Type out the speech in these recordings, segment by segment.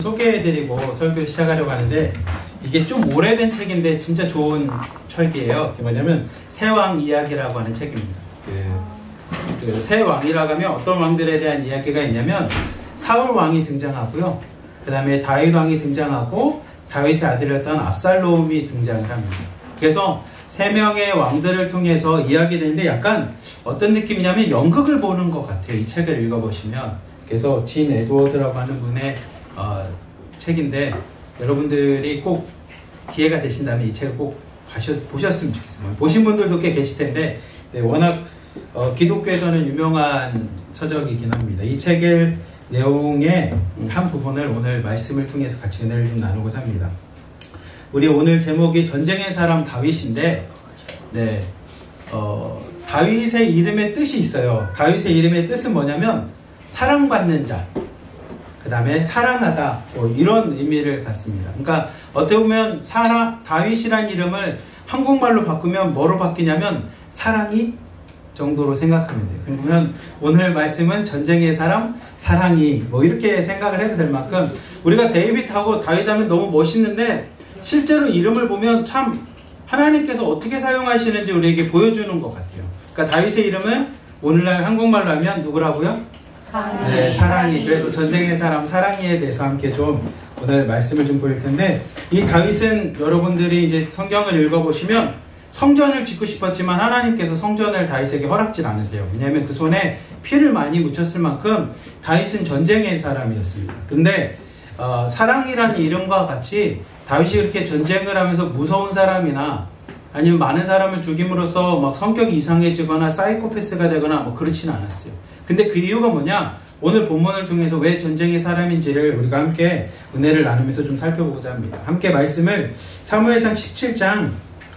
소개해드리고 설교를 시작하려고 하는데 이게 좀 오래된 책인데 진짜 좋은 책이에요. 뭐냐면 새왕 이야기라고 하는 책입니다. 그 새왕이라고 하면 어떤 왕들에 대한 이야기가 있냐면 사울 왕이 등장하고요. 그 다음에 다윗 왕이 등장하고 다윗의 아들이었던 압살롬이 등장을 합니다. 그래서 세 명의 왕들을 통해서 이야기되는데 약간 어떤 느낌이냐면 연극을 보는 것 같아요. 이 책을 읽어보시면. 그래서 진 에드워드라고 하는 분의 책인데 여러분들이 꼭 기회가 되신다면 이 책을 꼭 보셨으면 좋겠어요. 보신 분들도 꽤 계실 텐데 워낙 기독교에서는 유명한 서적이긴 합니다. 이 책의 내용의 한 부분을 오늘 말씀을 통해서 같이 은혜를 좀 나누고자 합니다. 우리 오늘 제목이 전쟁의 사람 다윗인데 다윗의 이름의 뜻이 있어요. 다윗의 이름의 뜻은 뭐냐면 사랑받는 자, 그 다음에 사랑하다, 이런 의미를 갖습니다. 그러니까 어떻게 보면 다윗이란 이름을 한국말로 바꾸면 뭐로 바뀌냐면 사랑이 정도로 생각하면 돼요. 그러면 오늘 말씀은 전쟁의 사람, 사랑이 이렇게 생각을 해도 될 만큼 우리가 데이빗하고 다윗하면 너무 멋있는데 실제로 이름을 보면 참 하나님께서 어떻게 사용하시는지 우리에게 보여주는 것 같아요. 그러니까 다윗의 이름은 오늘날 한국말로 하면 누구라고요? 네, 사랑이. 그래서 전쟁의 사람 사랑이에 대해서 함께 좀 오늘 말씀을 좀 보일 텐데 이 다윗은 여러분들이 이제 성경을 읽어보시면 성전을 짓고 싶었지만 하나님께서 성전을 다윗에게 허락질 않으세요. 왜냐하면 그 손에 피를 많이 묻혔을 만큼 다윗은 전쟁의 사람이었습니다. 그런데 사랑이라는 이름과 같이 다윗이 그렇게 전쟁을 하면서 무서운 사람이나 아니면 많은 사람을 죽임으로써 막 성격이 이상해지거나 사이코패스가 되거나 그렇지는 않았어요. 근데 그 이유가 뭐냐? 오늘 본문을 통해서 왜 전쟁의 사람인지를 우리가 함께 은혜를 나누면서 좀 살펴보고자 합니다. 함께 말씀을 사무엘상 17장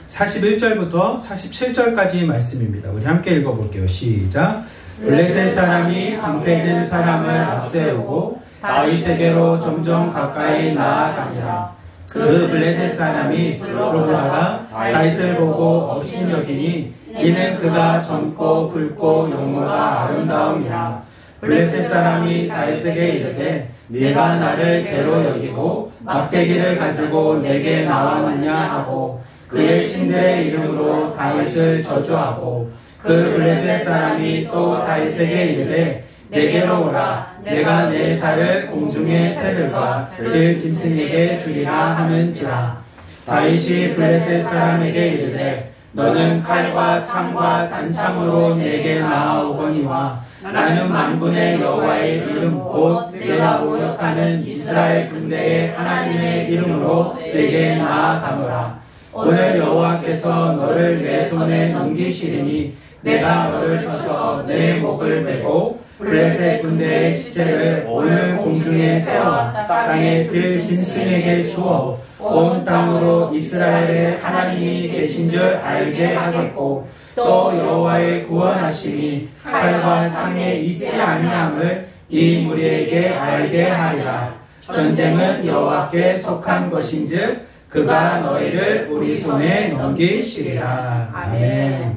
41절부터 47절까지의 말씀입니다. 우리 함께 읽어볼게요. 시작. 블레셋 사람이 방패든 사람을 앞세우고 다윗에게로 점점 가까이 나아가니라. 그 블레셋 사람이 들어오다가 다윗을 보고 업신여기니 이는 그가 젊고 붉고 용모가 아름다움이라. 블레셋 사람이 다윗에게 이르되 네가 나를 개로 여기고 막대기를 가지고 내게 나왔느냐 하고 그의 신들의 이름으로 다윗을 저주하고 그 블레셋 사람이 또 다윗에게 이르되 내게로 오라. 내가 내 살을 공중의 새들과 들 짐승에게 주리라 하는지라. 다윗이 블레셋 사람에게 이르되 너는 칼과 창과 단창으로 내게 나아오거니와 나는 만군의 여호와의 이름 곧 내가 모욕하는 이스라엘 군대의 하나님의 이름으로 내게 나아가노라. 오늘 여호와께서 너를 내 손에 넘기시리니 내가 너를 쳐서 내 목을 베고 블레셋 군대의 시체를 오늘 공중의 새와 땅의 들 짐승에게 주어 온 땅으로 이스라엘의 하나님이 계신 줄 알게 하겠고 또 여호와의 구원하심이 칼과 창에 있지 아니함을 이 무리에게 알게 하리라. 전쟁은 여호와께 속한 것인즉 그가 너희를 우리 손에 넘기시리라. 아멘.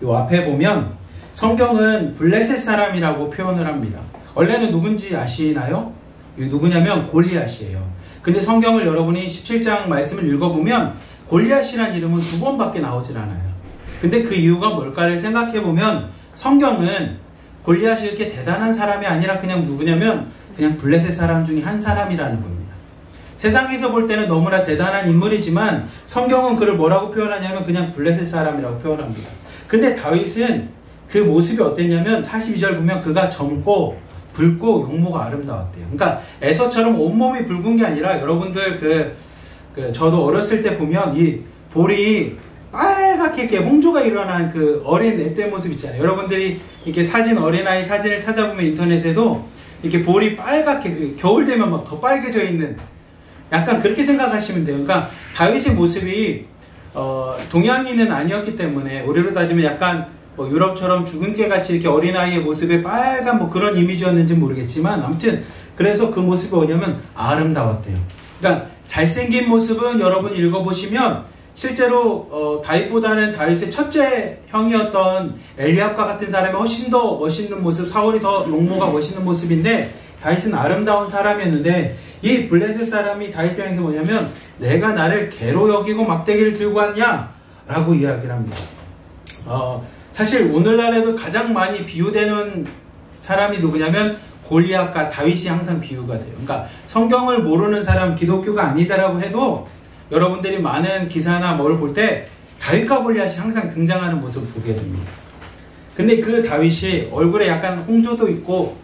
이 앞에 보면 성경은 블레셋 사람이라고 표현을 합니다. 원래는 누군지 아시나요? 이 누구냐면 골리앗이에요. 근데 성경을 여러분이 17장 말씀을 읽어보면 골리앗이라는 이름은 2번밖에 나오질 않아요. 근데 그 이유가 뭘까를 생각해보면 성경은 골리앗이 이렇게 대단한 사람이 아니라 그냥 누구냐면 그냥 블레셋 사람 중에 한 사람이라는 겁니다. 세상에서 볼 때는 너무나 대단한 인물이지만 성경은 그를 뭐라고 표현하냐면 그냥 블레셋 사람이라고 표현합니다. 근데 다윗은 그 모습이 어땠냐면 42절 보면 그가 젊고 붉고 용모가 아름다웠대요. 그러니까 에서처럼 온몸이 붉은 게 아니라 여러분들 저도 어렸을 때 보면 이 볼이 빨갛게 이렇게 홍조가 일어난 그 어린 애때 모습 있잖아요. 여러분들이 이렇게 어린아이 사진을 찾아보면 인터넷에도 이렇게 볼이 빨갛게 겨울 되면 막 더 빨개져 있는 약간 그렇게 생각하시면 돼요. 그러니까 다윗의 모습이 동양인은 아니었기 때문에 우리로 따지면 약간 유럽처럼 죽은 깨같이 이렇게 어린아이의 모습에 빨간 그런 이미지였는지 모르겠지만 아무튼 그래서 그 모습이 뭐냐면 아름다웠대요. 그러니까 잘생긴 모습은 여러분 읽어보시면 실제로 다윗보다는 다윗의 첫째 형이었던 엘리압과 같은 사람이 훨씬 더 멋있는 모습, 사울이 더 용모가 멋있는 모습인데 다윗은 아름다운 사람이었는데 이 블레셋 사람이 다윗 입장에서 뭐냐면 내가 나를 개로 여기고 막대기를 들고 왔냐? 라고 이야기를 합니다. 사실 오늘날에도 가장 많이 비유되는 사람이 누구냐면 골리앗과 다윗이 항상 비유가 돼요. 그러니까 성경을 모르는 사람, 기독교가 아니다라고 해도 여러분들이 많은 기사나 뭘 볼 때 다윗과 골리앗이 항상 등장하는 모습을 보게 됩니다. 근데 그 다윗이 얼굴에 약간 홍조도 있고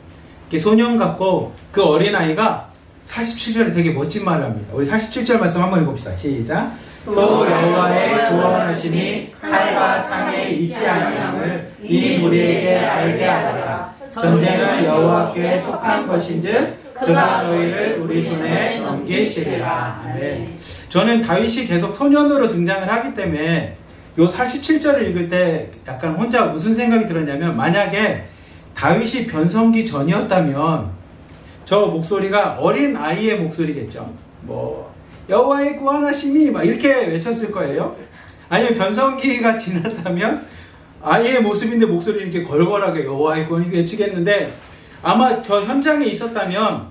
이렇게 소년 같고 그 어린아이가 47절에 되게 멋진 말을 합니다. 우리 47절 말씀 한번 읽어봅시다. 시작. 또 여호와의 구원하심이 칼과 창에 있지 아니함을 이 무리에게 알게 하더라. 전쟁은 여호와께 속한 것인즉 그가 너희를 우리 손에 넘기시리라. 아멘. 저는 다윗이 계속 소년으로 등장을 하기 때문에 요 47절을 읽을 때 약간 혼자 무슨 생각이 들었냐면 만약에 다윗이 변성기 전이었다면 저 목소리가 어린 아이의 목소리겠죠. 뭐 여호와의 구원하심이 막 이렇게 외쳤을 거예요. 아니면 변성기가 지났다면 아이의 모습인데 목소리 이렇게 걸걸하게 여호와의 구원이 외치겠는데 아마 저 현장에 있었다면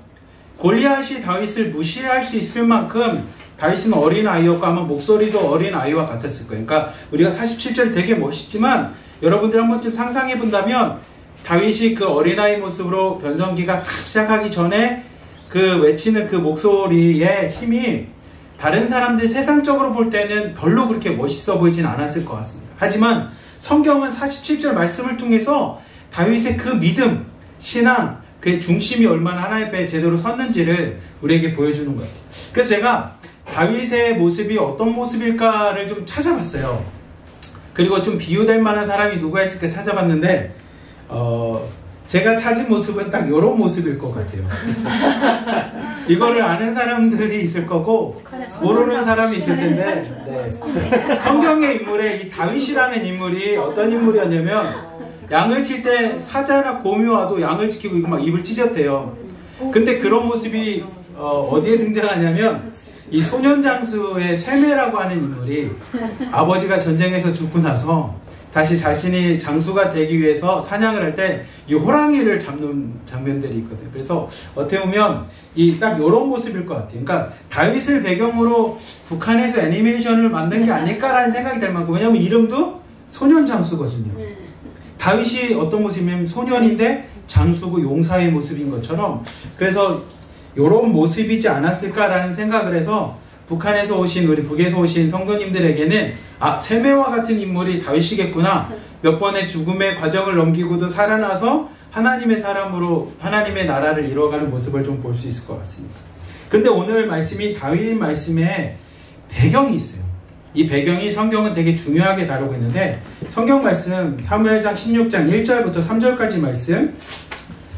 골리앗이 다윗을 무시할 수 있을 만큼 다윗은 어린아이였고 아마 목소리도 어린아이와 같았을 거예요. 그러니까 우리가 47절이 되게 멋있지만 여러분들 한 번쯤 상상해 본다면 다윗이 그 어린아이 모습으로 변성기가 시작하기 전에 그 외치는 그 목소리의 힘이 다른 사람들 세상적으로 볼 때는 별로 그렇게 멋있어 보이진 않았을 것 같습니다. 하지만 성경은 47절 말씀을 통해서 다윗의 그 믿음, 신앙, 그의 중심이 얼마나 하나님 앞에 제대로 섰는지를 우리에게 보여주는 거예요. 그래서 제가 다윗의 모습이 어떤 모습일까를 좀 찾아봤어요. 그리고 좀 비유될 만한 사람이 누가 있을까 찾아봤는데 제가 찾은 모습은 딱 이런 모습일 것 같아요. 이거를 아는 사람들이 있을 거고 모르는 사람이 있을 텐데 네. 성경의 인물에 이 다윗이라는 인물이 어떤 인물이었냐면 양을 칠 때 사자나 곰이 와도 양을 지키고 이거 막 입을 찢었대요. 근데 그런 모습이 어디에 등장하냐면 이 소년장수의 세메라고 하는 인물이 아버지가 전쟁에서 죽고 나서 다시 자신이 장수가 되기 위해서 사냥을 할 때 이 호랑이를 잡는 장면들이 있거든요. 그래서 어떻게 보면 이 딱 이런 모습일 것 같아요. 그러니까 다윗을 배경으로 북한에서 애니메이션을 만든 게 아닐까라는 생각이 들 만큼 왜냐하면 이름도 소년장수거든요. 다윗이 어떤 모습이냐면 소년인데 장수고 용사의 모습인 것처럼 그래서 이런 모습이지 않았을까라는 생각을 해서 북한에서 오신 우리 북에서 오신 성도님들에게는 세메와 같은 인물이 다윗이겠구나. 몇 번의 죽음의 과정을 넘기고도 살아나서 하나님의 사람으로 하나님의 나라를 이루어가는 모습을 좀 볼 수 있을 것 같습니다. 근데 오늘 말씀이 다윗 말씀에 배경이 있어요. 이 배경이 성경은 되게 중요하게 다루고 있는데 성경 말씀 사무엘상 16장 1절부터 3절까지 말씀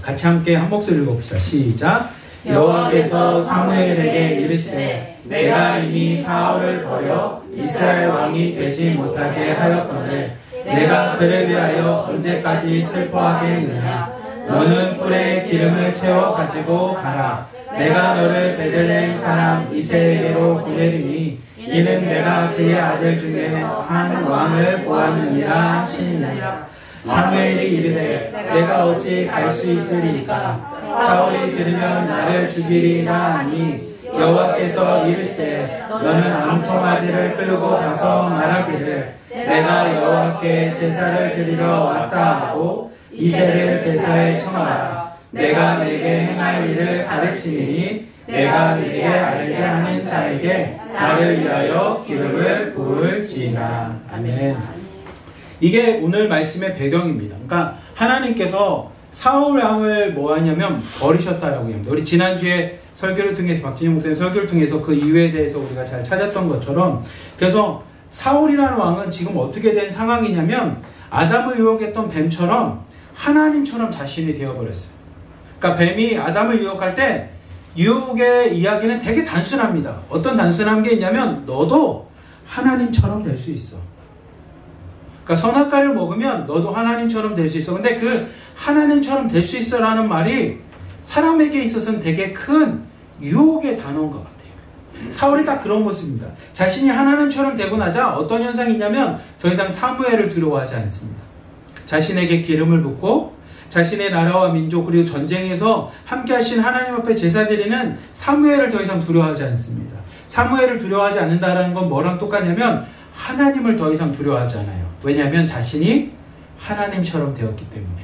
같이 함께 한 목소리 읽어봅시다. 시작. 여호와께서 사무엘에게 이르시되 내가 이미 사울을 버려 이스라엘 왕이 되지 못하게 하였거늘 내가 그를 위하여 언제까지 슬퍼하겠느냐. 너는 뿔에 기름을 채워 가지고 가라. 내가 너를 베들레헴 사람 이새에게로 보내리니 이는 내가 그의 아들 중에 한 왕을 보았느니라 하시니라. 사무엘이 이르되 내가 어찌 갈 수 있으리까. 사울이 들으면 나를 죽이리라 하니 여호와께서 이르시되 너는 암송아지를 끌고 가서 말하기를 내가 여호와께 제사를 드리러 왔다 하고 이새를 제사에 청하라. 내가 내게 행할 일을 가르치니 내가 네게 알게 하는 자에게 나를 위하여 기름을 부을지이다. 아멘. 이게 오늘 말씀의 배경입니다. 그러니까 하나님께서 사울 왕을 뭐 하냐면 버리셨다라고 합니다. 우리 지난주에 설교를 통해서 박진영 목사님 설교를 통해서 그 이유에 대해서 우리가 잘 찾았던 것처럼 그래서 사울이라는 왕은 지금 어떻게 된 상황이냐면 아담을 유혹했던 뱀처럼 하나님처럼 자신이 되어버렸어요. 그러니까 뱀이 아담을 유혹할 때 유혹의 이야기는 되게 단순합니다. 어떤 단순한 게 있냐면 너도 하나님처럼 될 수 있어. 그러니까 선악과를 먹으면 너도 하나님처럼 될 수 있어. 근데 그 하나님처럼 될 수 있어 라는 말이 사람에게 있어서는 되게 큰 유혹의 단어인 것 같아요. 사울이 딱 그런 모습입니다. 자신이 하나님처럼 되고 나자 어떤 현상이 있냐면 더 이상 사무엘을 두려워하지 않습니다. 자신에게 기름을 붓고 자신의 나라와 민족 그리고 전쟁에서 함께 하신 하나님 앞에 제사 드리는 사무엘을 더 이상 두려워하지 않습니다. 사무엘을 두려워하지 않는다는 건 뭐랑 똑같냐면 하나님을 더 이상 두려워하지 않아요. 왜냐하면 자신이 하나님처럼 되었기 때문에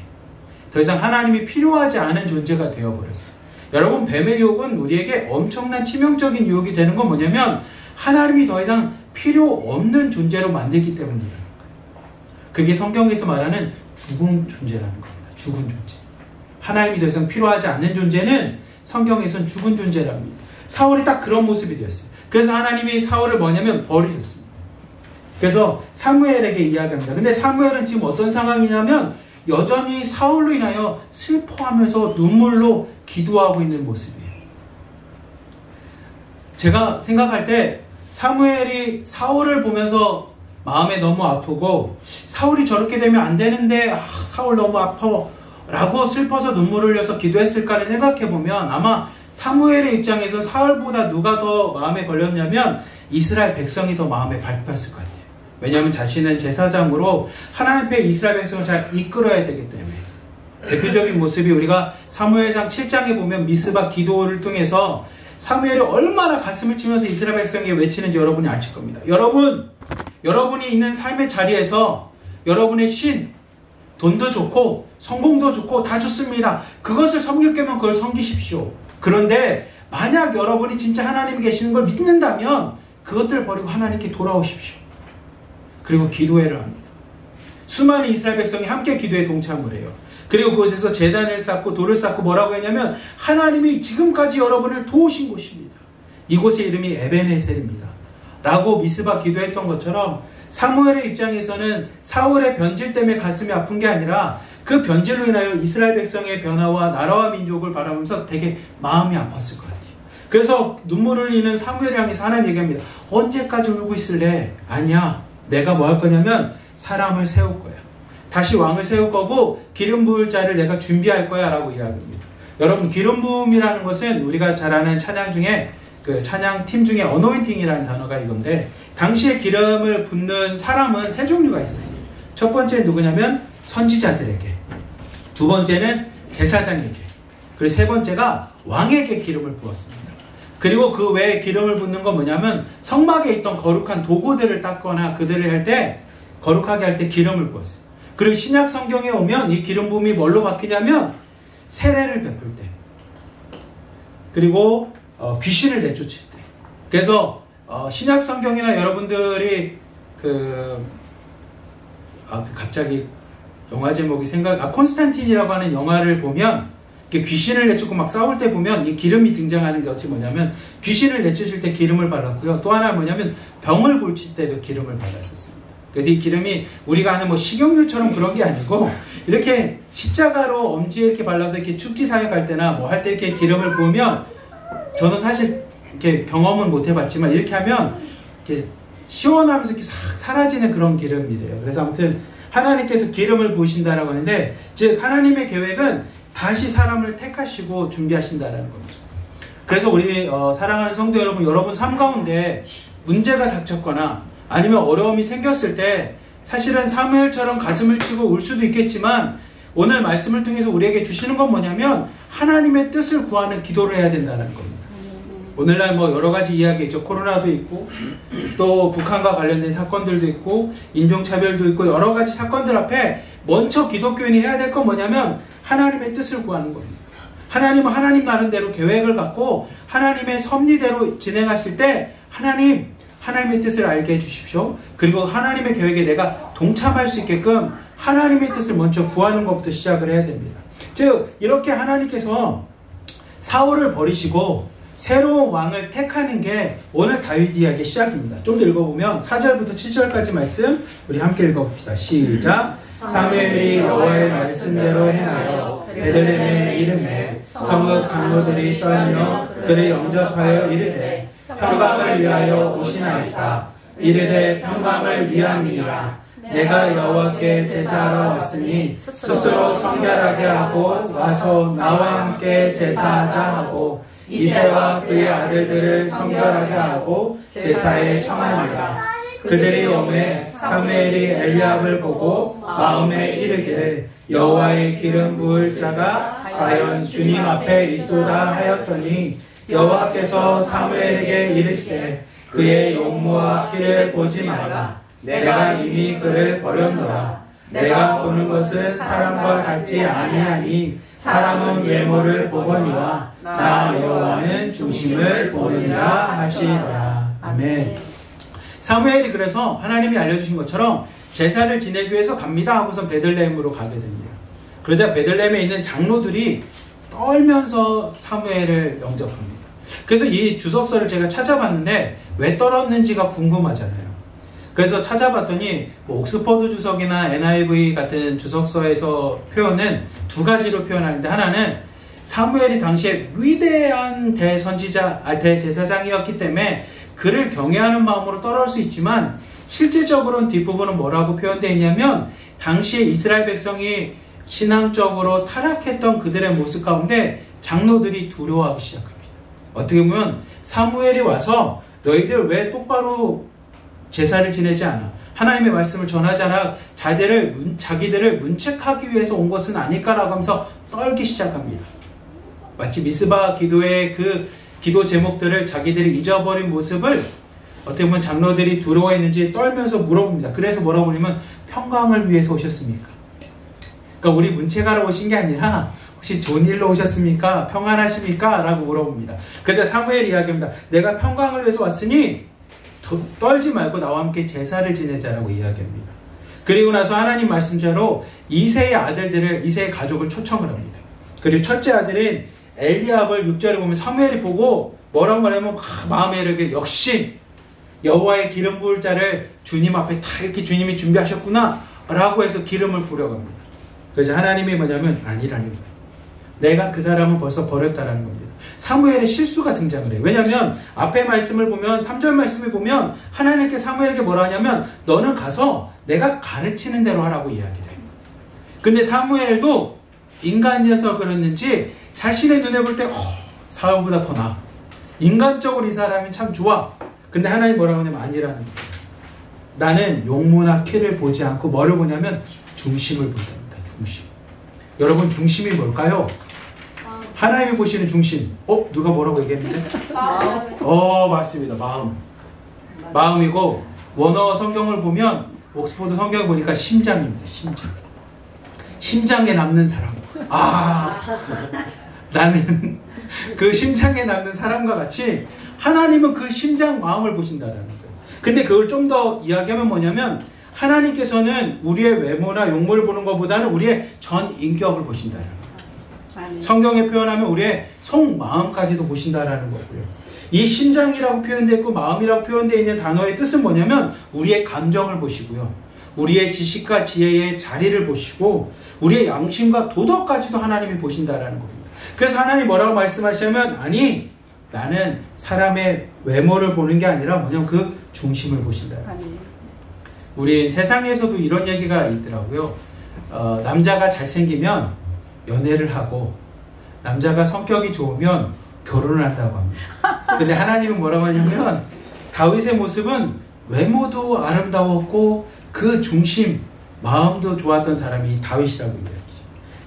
더 이상 하나님이 필요하지 않은 존재가 되어버렸어요. 여러분, 뱀의 유혹은 우리에게 엄청난 치명적인 유혹이 되는 건 뭐냐면 하나님이 더 이상 필요 없는 존재로 만들기 때문이라는 거예요. 그게 성경에서 말하는 죽은 존재라는 겁니다. 죽은 존재. 하나님이 더 이상 필요하지 않는 존재는 성경에선 죽은 존재라고 합니다. 사울이 딱 그런 모습이 되었어요. 그래서 하나님이 사울을 뭐냐면 버리셨습니다. 그래서 사무엘에게 이야기합니다. 근데 사무엘은 지금 어떤 상황이냐면 여전히 사울로 인하여 슬퍼하면서 눈물로 기도하고 있는 모습이에요. 제가 생각할 때 사무엘이 사울을 보면서 마음에 너무 아프고 사울이 저렇게 되면 안 되는데 사울 너무 아파 라고 슬퍼서 눈물을 흘려서 기도했을까를 생각해보면 아마 사무엘의 입장에서 사울보다 누가 더 마음에 걸렸냐면 이스라엘 백성이 더 마음에 밟혔을 것 같아요. 왜냐하면 자신은 제사장으로 하나님 앞에 이스라엘 백성을 잘 이끌어야 되기 때문에. 대표적인 모습이 우리가 사무엘상 7장에 보면 미스바 기도를 통해서 사무엘이 얼마나 가슴을 치면서 이스라엘 백성에게 외치는지 여러분이 아실 겁니다. 여러분이 있는 삶의 자리에서 여러분의 돈도 좋고 성공도 좋고 다 좋습니다. 그것을 섬길 거면 그걸 섬기십시오. 그런데 만약 여러분이 진짜 하나님이 계시는 걸 믿는다면 그것들을 버리고 하나님께 돌아오십시오. 그리고 기도회를 합니다. 수많은 이스라엘 백성이 함께 기도에 동참을 해요. 그리고 그곳에서 제단을 쌓고 돌을 쌓고 뭐라고 했냐면 하나님이 지금까지 여러분을 도우신 곳입니다. 이곳의 이름이 에벤에셀입니다. 라고 미스바 기도했던 것처럼 사무엘의 입장에서는 사울의 변질 때문에 가슴이 아픈 게 아니라 그 변질로 인하여 이스라엘 백성의 변화와 나라와 민족을 바라보면서 되게 마음이 아팠을 것 같아요. 그래서 눈물을 흘리는 사무엘을 향해서 하나님 얘기합니다. 언제까지 울고 있을래? 아니야. 내가 뭐 할 거냐면 사람을 세울 거야. 다시 왕을 세울 거고 기름 부을 자를 내가 준비할 거야 라고 이야기합니다. 여러분, 기름 부음이라는 것은 우리가 잘 아는 찬양 중에 그 찬양 팀 중에 어노인팅이라는 단어가 이건데 당시에 기름을 붓는 사람은 세 종류가 있었어요. 첫 번째는 누구냐면 선지자들에게, 두 번째는 제사장에게, 그리고 세 번째가 왕에게 기름을 부었습니다. 그리고 그 외에 기름을 붓는 건 뭐냐면 성막에 있던 거룩한 도구들을 닦거나 그들을 할 때 거룩하게 할 때 기름을 부었어요. 그리고 신약 성경에 오면 이 기름 부음이 뭘로 바뀌냐면 세례를 베풀 때, 그리고 귀신을 내쫓을 때. 그래서 신약 성경이나 여러분들이 갑자기 영화 제목이 콘스탄틴이라고 하는 영화를 보면 귀신을 내쫓고 막 싸울 때 보면 이 기름이 등장하는 게 어찌 뭐냐면 귀신을 내쫓을 때 기름을 발랐고요. 또 하나 뭐냐면 병을 고칠 때도 기름을 발랐었습니다. 그래서 이 기름이 우리가 아는 뭐 식용유처럼 그런 게 아니고 이렇게 십자가로 엄지에 이렇게 발라서 이렇게 축기 사역할 때나 뭐 할 때 이렇게 기름을 부으면, 저는 사실 이렇게 경험은 못 해봤지만 이렇게 하면 이렇게 시원하면서 이렇게 싹 사라지는 그런 기름이래요. 그래서 아무튼 하나님께서 기름을 부으신다라고 하는데, 즉 하나님의 계획은 다시 사람을 택하시고 준비하신다라는 겁니다. 그래서 우리 사랑하는 성도 여러분 삶 가운데 문제가 닥쳤거나 아니면 어려움이 생겼을 때 사실은 사무엘처럼 가슴을 치고 울 수도 있겠지만 오늘 말씀을 통해서 우리에게 주시는 건 뭐냐면 하나님의 뜻을 구하는 기도를 해야 된다는 겁니다. 오늘날 뭐 여러 가지 이야기 있죠. 코로나도 있고 또 북한과 관련된 사건들도 있고 인종차별도 있고 여러 가지 사건들 앞에 먼저 기독교인이 해야 될 건 뭐냐면 하나님의 뜻을 구하는 겁니다. 하나님은 하나님 나름대로 계획을 갖고 하나님의 섭리대로 진행하실 때 하나님의 뜻을 알게 해주십시오. 그리고 하나님의 계획에 내가 동참할 수 있게끔 하나님의 뜻을 먼저 구하는 것부터 시작을 해야 됩니다. 즉 이렇게 하나님께서 사울을 버리시고 새로운 왕을 택하는 게 오늘 다윗 이야기의 시작입니다. 좀 더 읽어보면 4절부터 7절까지 말씀 우리 함께 읽어봅시다. 시작. 사무엘이 여호와의 말씀대로 행하여 베들레헴의 이름에 성읍 장로들이 떨며 그를 영접하여 이르되 평강을 위하여 오시나이다. 이르되 평강을 위함이니라. 내가 여호와께 제사하러 왔으니 스스로 성결하게 하고 와서 나와 함께 제사하자 하고 이새와 그의 아들들을 성결하게 하고 제사에 청하니라. 그들이 오매 사무엘이 엘리압을 보고 마음에 이르기를 여호와의 기름 부을 자가 과연 주님 앞에 있도다 하였더니 여호와께서 사무엘에게 이르시되 그의 용모와 키를 보지 말라. 내가 이미 그를 버렸노라. 내가 보는 것은 사람과 같지 아니하니 사람은 외모를 보거니와 나 여호와는 중심을 보느니라 하시더라. 아멘. 사무엘이 그래서 하나님이 알려주신 것처럼 제사를 지내기 위해서 갑니다 하고서 베들레헴으로 가게 됩니다. 그러자 베들레헴에 있는 장로들이 떨면서 사무엘을 영접합니다. 그래서 이 주석서를 제가 찾아봤는데 왜 떨었는지가 궁금하잖아요. 그래서 찾아봤더니 뭐 옥스퍼드 주석이나 NIV 같은 주석서에서 표현은 두 가지로 표현하는데, 하나는 사무엘이 당시에 위대한 대제사장이었기 때문에 그를 경외하는 마음으로 떨어올 수 있지만, 실질적으로는 뒷부분은 뭐라고 표현되어 있냐면 당시에 이스라엘 백성이 신앙적으로 타락했던 그들의 모습 가운데 장로들이 두려워하기 시작합니다. 어떻게 보면 사무엘이 와서 너희들 왜 똑바로 제사를 지내지 않아? 하나님의 말씀을 전하지 않아? 자기들을 문책하기 위해서 온 것은 아닐까라고 하면서 떨기 시작합니다. 마치 미스바 기도의 그 기도 제목들을 자기들이 잊어버린 모습을 어떻게 보면 장로들이 두려워했는지 떨면서 물어봅니다. 그래서 뭐라고 그러냐면 평강을 위해서 오셨습니까? 그러니까 우리 문책하러 오신 게 아니라 혹시 좋은 일로 오셨습니까? 평안하십니까? 라고 물어봅니다. 그래서 사무엘이 이야기합니다. 내가 평강을 위해서 왔으니 떨지 말고 나와 함께 제사를 지내자라고 이야기합니다. 그리고 나서 하나님 말씀대로 이새의 아들들을, 이새의 가족을 초청을 합니다. 그리고 첫째 아들인 엘리압을 6절에 보면 사무엘이 보고 뭐라고 말하면 마음에 이르기를 역시 여호와의 기름 부을 자를 주님 앞에 다 이렇게 주님이 준비하셨구나 라고 해서 기름을 부려갑니다. 그래서 하나님이 뭐냐면 아니라는 거예요. 내가 그 사람을 벌써 버렸다라는 겁니다. 사무엘의 실수가 등장을 해요. 왜냐하면 앞에 말씀을 보면 3절 말씀을 보면 하나님께 사무엘에게 뭐라 하냐면 너는 가서 내가 가르치는 대로 하라고 이야기를 해요. 근데 사무엘도 인간이어서 그랬는지 자신의 눈에 볼 때 사울보다 더 나아. 인간적으로 이 사람이 참 좋아. 근데 하나님 뭐라고 하냐면 아니라는 거예요. 나는 용모나 키를 보지 않고 뭐를 보냐면 중심을 본답니다. 중심. 여러분 중심이 뭘까요? 하나님이 보시는 중심. 누가 뭐라고 얘기했는데? 맞습니다. 마음이고, 원어 성경을 보면 옥스퍼드 성경을 보니까 심장입니다. 심장에 남는 사람. 나는 그 심장에 남는 사람과 같이 하나님은 그 심장 마음을 보신다라는 거예요. 근데 그걸 좀 더 이야기하면 뭐냐면 하나님께서는 우리의 외모나 용모를 보는 것보다는 우리의 전 인격을 보신다라는 거예요. 성경에 표현하면 우리의 속마음까지도 보신다라는 거고요. 이 심장이라고 표현되어 있고 마음이라고 표현되어 있는 단어의 뜻은 뭐냐면 우리의 감정을 보시고요. 우리의 지식과 지혜의 자리를 보시고 우리의 양심과 도덕까지도 하나님이 보신다라는 겁니다. 그래서 하나님 뭐라고 말씀하시냐면 아니 나는 사람의 외모를 보는 게 아니라 뭐냐면 그 중심을 보신다라는 겁니다. 우리 세상에서도 이런 얘기가 있더라고요. 남자가 잘생기면 연애를 하고 남자가 성격이 좋으면 결혼을 한다고 합니다. 근데 하나님은 뭐라고 하냐면 다윗의 모습은 외모도 아름다웠고 그 중심, 마음도 좋았던 사람이 다윗이라고 이야기해요.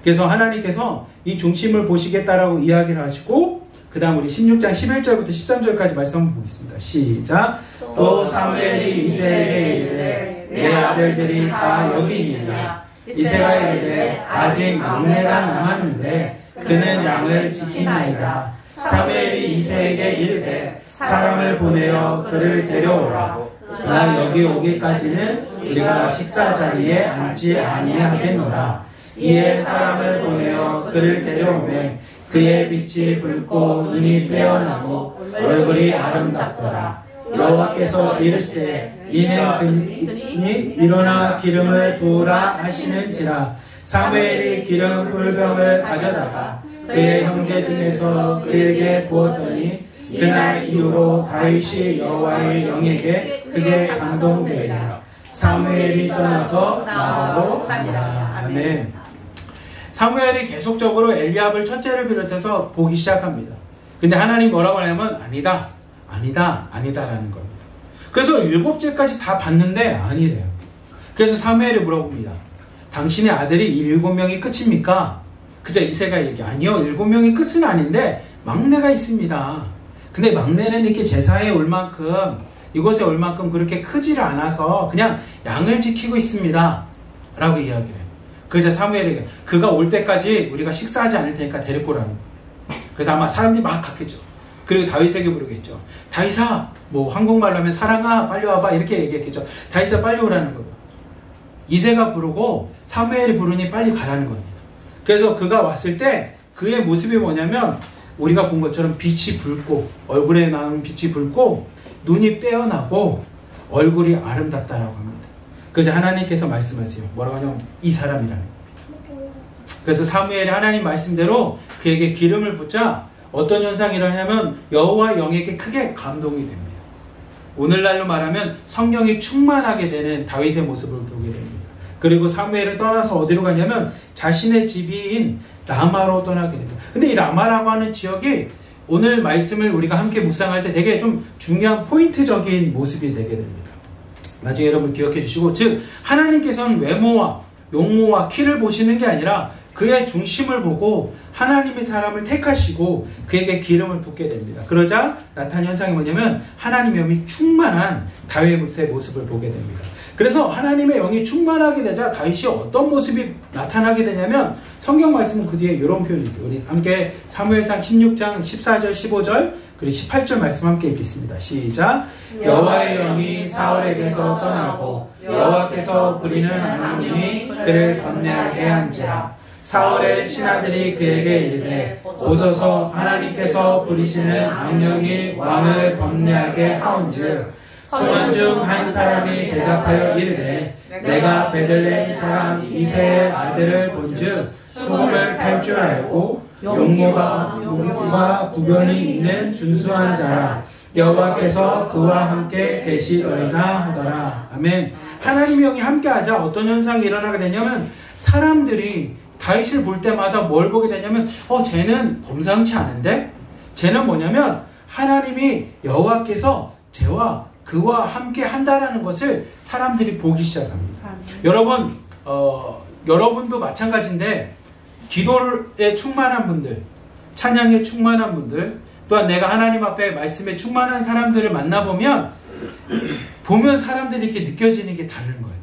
그래서 하나님께서 이 중심을 보시겠다라고 이야기를 하시고 그 다음 우리 16장 11절부터 13절까지 말씀 한번 보겠습니다. 시작. 또 사무엘이 이새에게 이르되 내 아들들이 다 여기 있느냐. 이새가 이르되 아직 막내가 남았는데 그는 양을 지키나이다. 사무엘이 이새에게 이르되 사람을 보내어 그를 데려오라. 나 여기 오기까지는 우리가 식사 자리에 앉지 아니하겠노라. 이에 사람을 보내어 그를 데려오매 그의 빛이 붉고 눈이 빼어나고 얼굴이 아름답더라. 여호와께서 이르시되 이는 그니 일어나 기름을 부으라 하시는지라. 사무엘이 기름 불병을 가져다가 그의 형제 중에서 그에게 부었더니 그날 이후로 다윗이 여호와의 영에게 크게 감동되리라. 사무엘이 떠나서 나바로 가니라. 아멘. 사무엘이 계속적으로 엘리압을 첫째를 비롯해서 보기 시작합니다. 근데 하나님 뭐라고 하냐면 아니다라는 겁니다. 그래서 7제까지 다 봤는데 아니래요. 그래서 사무엘이 물어봅니다. 당신의 아들이 7명이 끝입니까? 그자 이새가 얘기, 아니요, 7명이 끝은 아닌데 막내가 있습니다. 근데 막내는 이렇게 제사에 올 만큼, 이곳에 올 만큼 그렇게 크지를 않아서 그냥 양을 지키고 있습니다 라고 이야기를 해요. 그래서 사무엘에게 그가 올 때까지 우리가 식사하지 않을 테니까 데리고 오라는 거예요. 그래서 아마 사람들이 막 갔겠죠. 그리고 다윗에게 부르겠죠. 다윗아, 뭐 한국말로 하면 사랑아 빨리 와봐 이렇게 얘기했겠죠. 다윗아 빨리 오라는 거예요. 이새가 부르고 사무엘이 부르니 빨리 가라는 겁니다. 그래서 그가 왔을 때 그의 모습이 뭐냐면 우리가 본 것처럼 빛이 붉고, 얼굴에 나오는 빛이 붉고 눈이 빼어나고 얼굴이 아름답다라고 합니다. 그래서 하나님께서 말씀하세요. 뭐라고 하냐면 이 사람이라는 겁니다. 그래서 사무엘이 하나님 말씀대로 그에게 기름을 붓자 어떤 현상이 일어나냐면 여호와 영에게 크게 감동이 됩니다. 오늘날로 말하면 성령이 충만하게 되는 다윗의 모습을 보게 됩니다. 그리고 사무엘은 떠나서 어디로 가냐면 자신의 집인 라마로 떠나게 됩니다. 근데 이 라마라고 하는 지역이 오늘 말씀을 우리가 함께 묵상할 때 되게 좀 중요한 포인트적인 모습이 되게 됩니다. 나중에 여러분 기억해 주시고, 즉 하나님께서는 외모와 용모와 키를 보시는 게 아니라 그의 중심을 보고 하나님의 사람을 택하시고 그에게 기름을 붓게 됩니다. 그러자 나타난 현상이 뭐냐면 하나님의 영이 충만한 다윗의 모습을 보게 됩니다. 그래서 하나님의 영이 충만하게 되자 다윗이 어떤 모습이 나타나게 되냐면 성경 말씀은 그 뒤에 이런 표현이 있어요. 우리 함께 사무엘상 16장 14절 15절 그리고 18절 말씀 함께 읽겠습니다. 시작. 여호와의 영이 사울에게서 떠나고 여호와께서 부리는 악령이 그를 번뇌하게 한지라. 사울의 신하들이 그에게 이르되 오소서 하나님께서 부리시는 악령이 왕을 번뇌하게 하온즉 소년 중 한 사람이 대답하여 이르되 내가 베들레헴 사람 이새의 아들을 본즉 수금을 탈 줄 알고 용모가 구변이 있는 준수한 자라. 여호와께서 그와 함께 계시리이다 하더라. 아멘. 하나님의 영이 함께하자 어떤 현상이 일어나게 되냐면 사람들이 다윗을 볼 때마다 뭘 보게 되냐면 쟤는 범상치 않은데? 쟤는 뭐냐면 하나님이 여호와께서 그와 함께 한다라는 것을 사람들이 보기 시작합니다. 여러분, 여러분도 마찬가지인데 기도에 충만한 분들, 찬양에 충만한 분들, 또한 내가 하나님 앞에 말씀에 충만한 사람들을 만나보면 사람들이 이렇게 느껴지는 게 다른 거예요.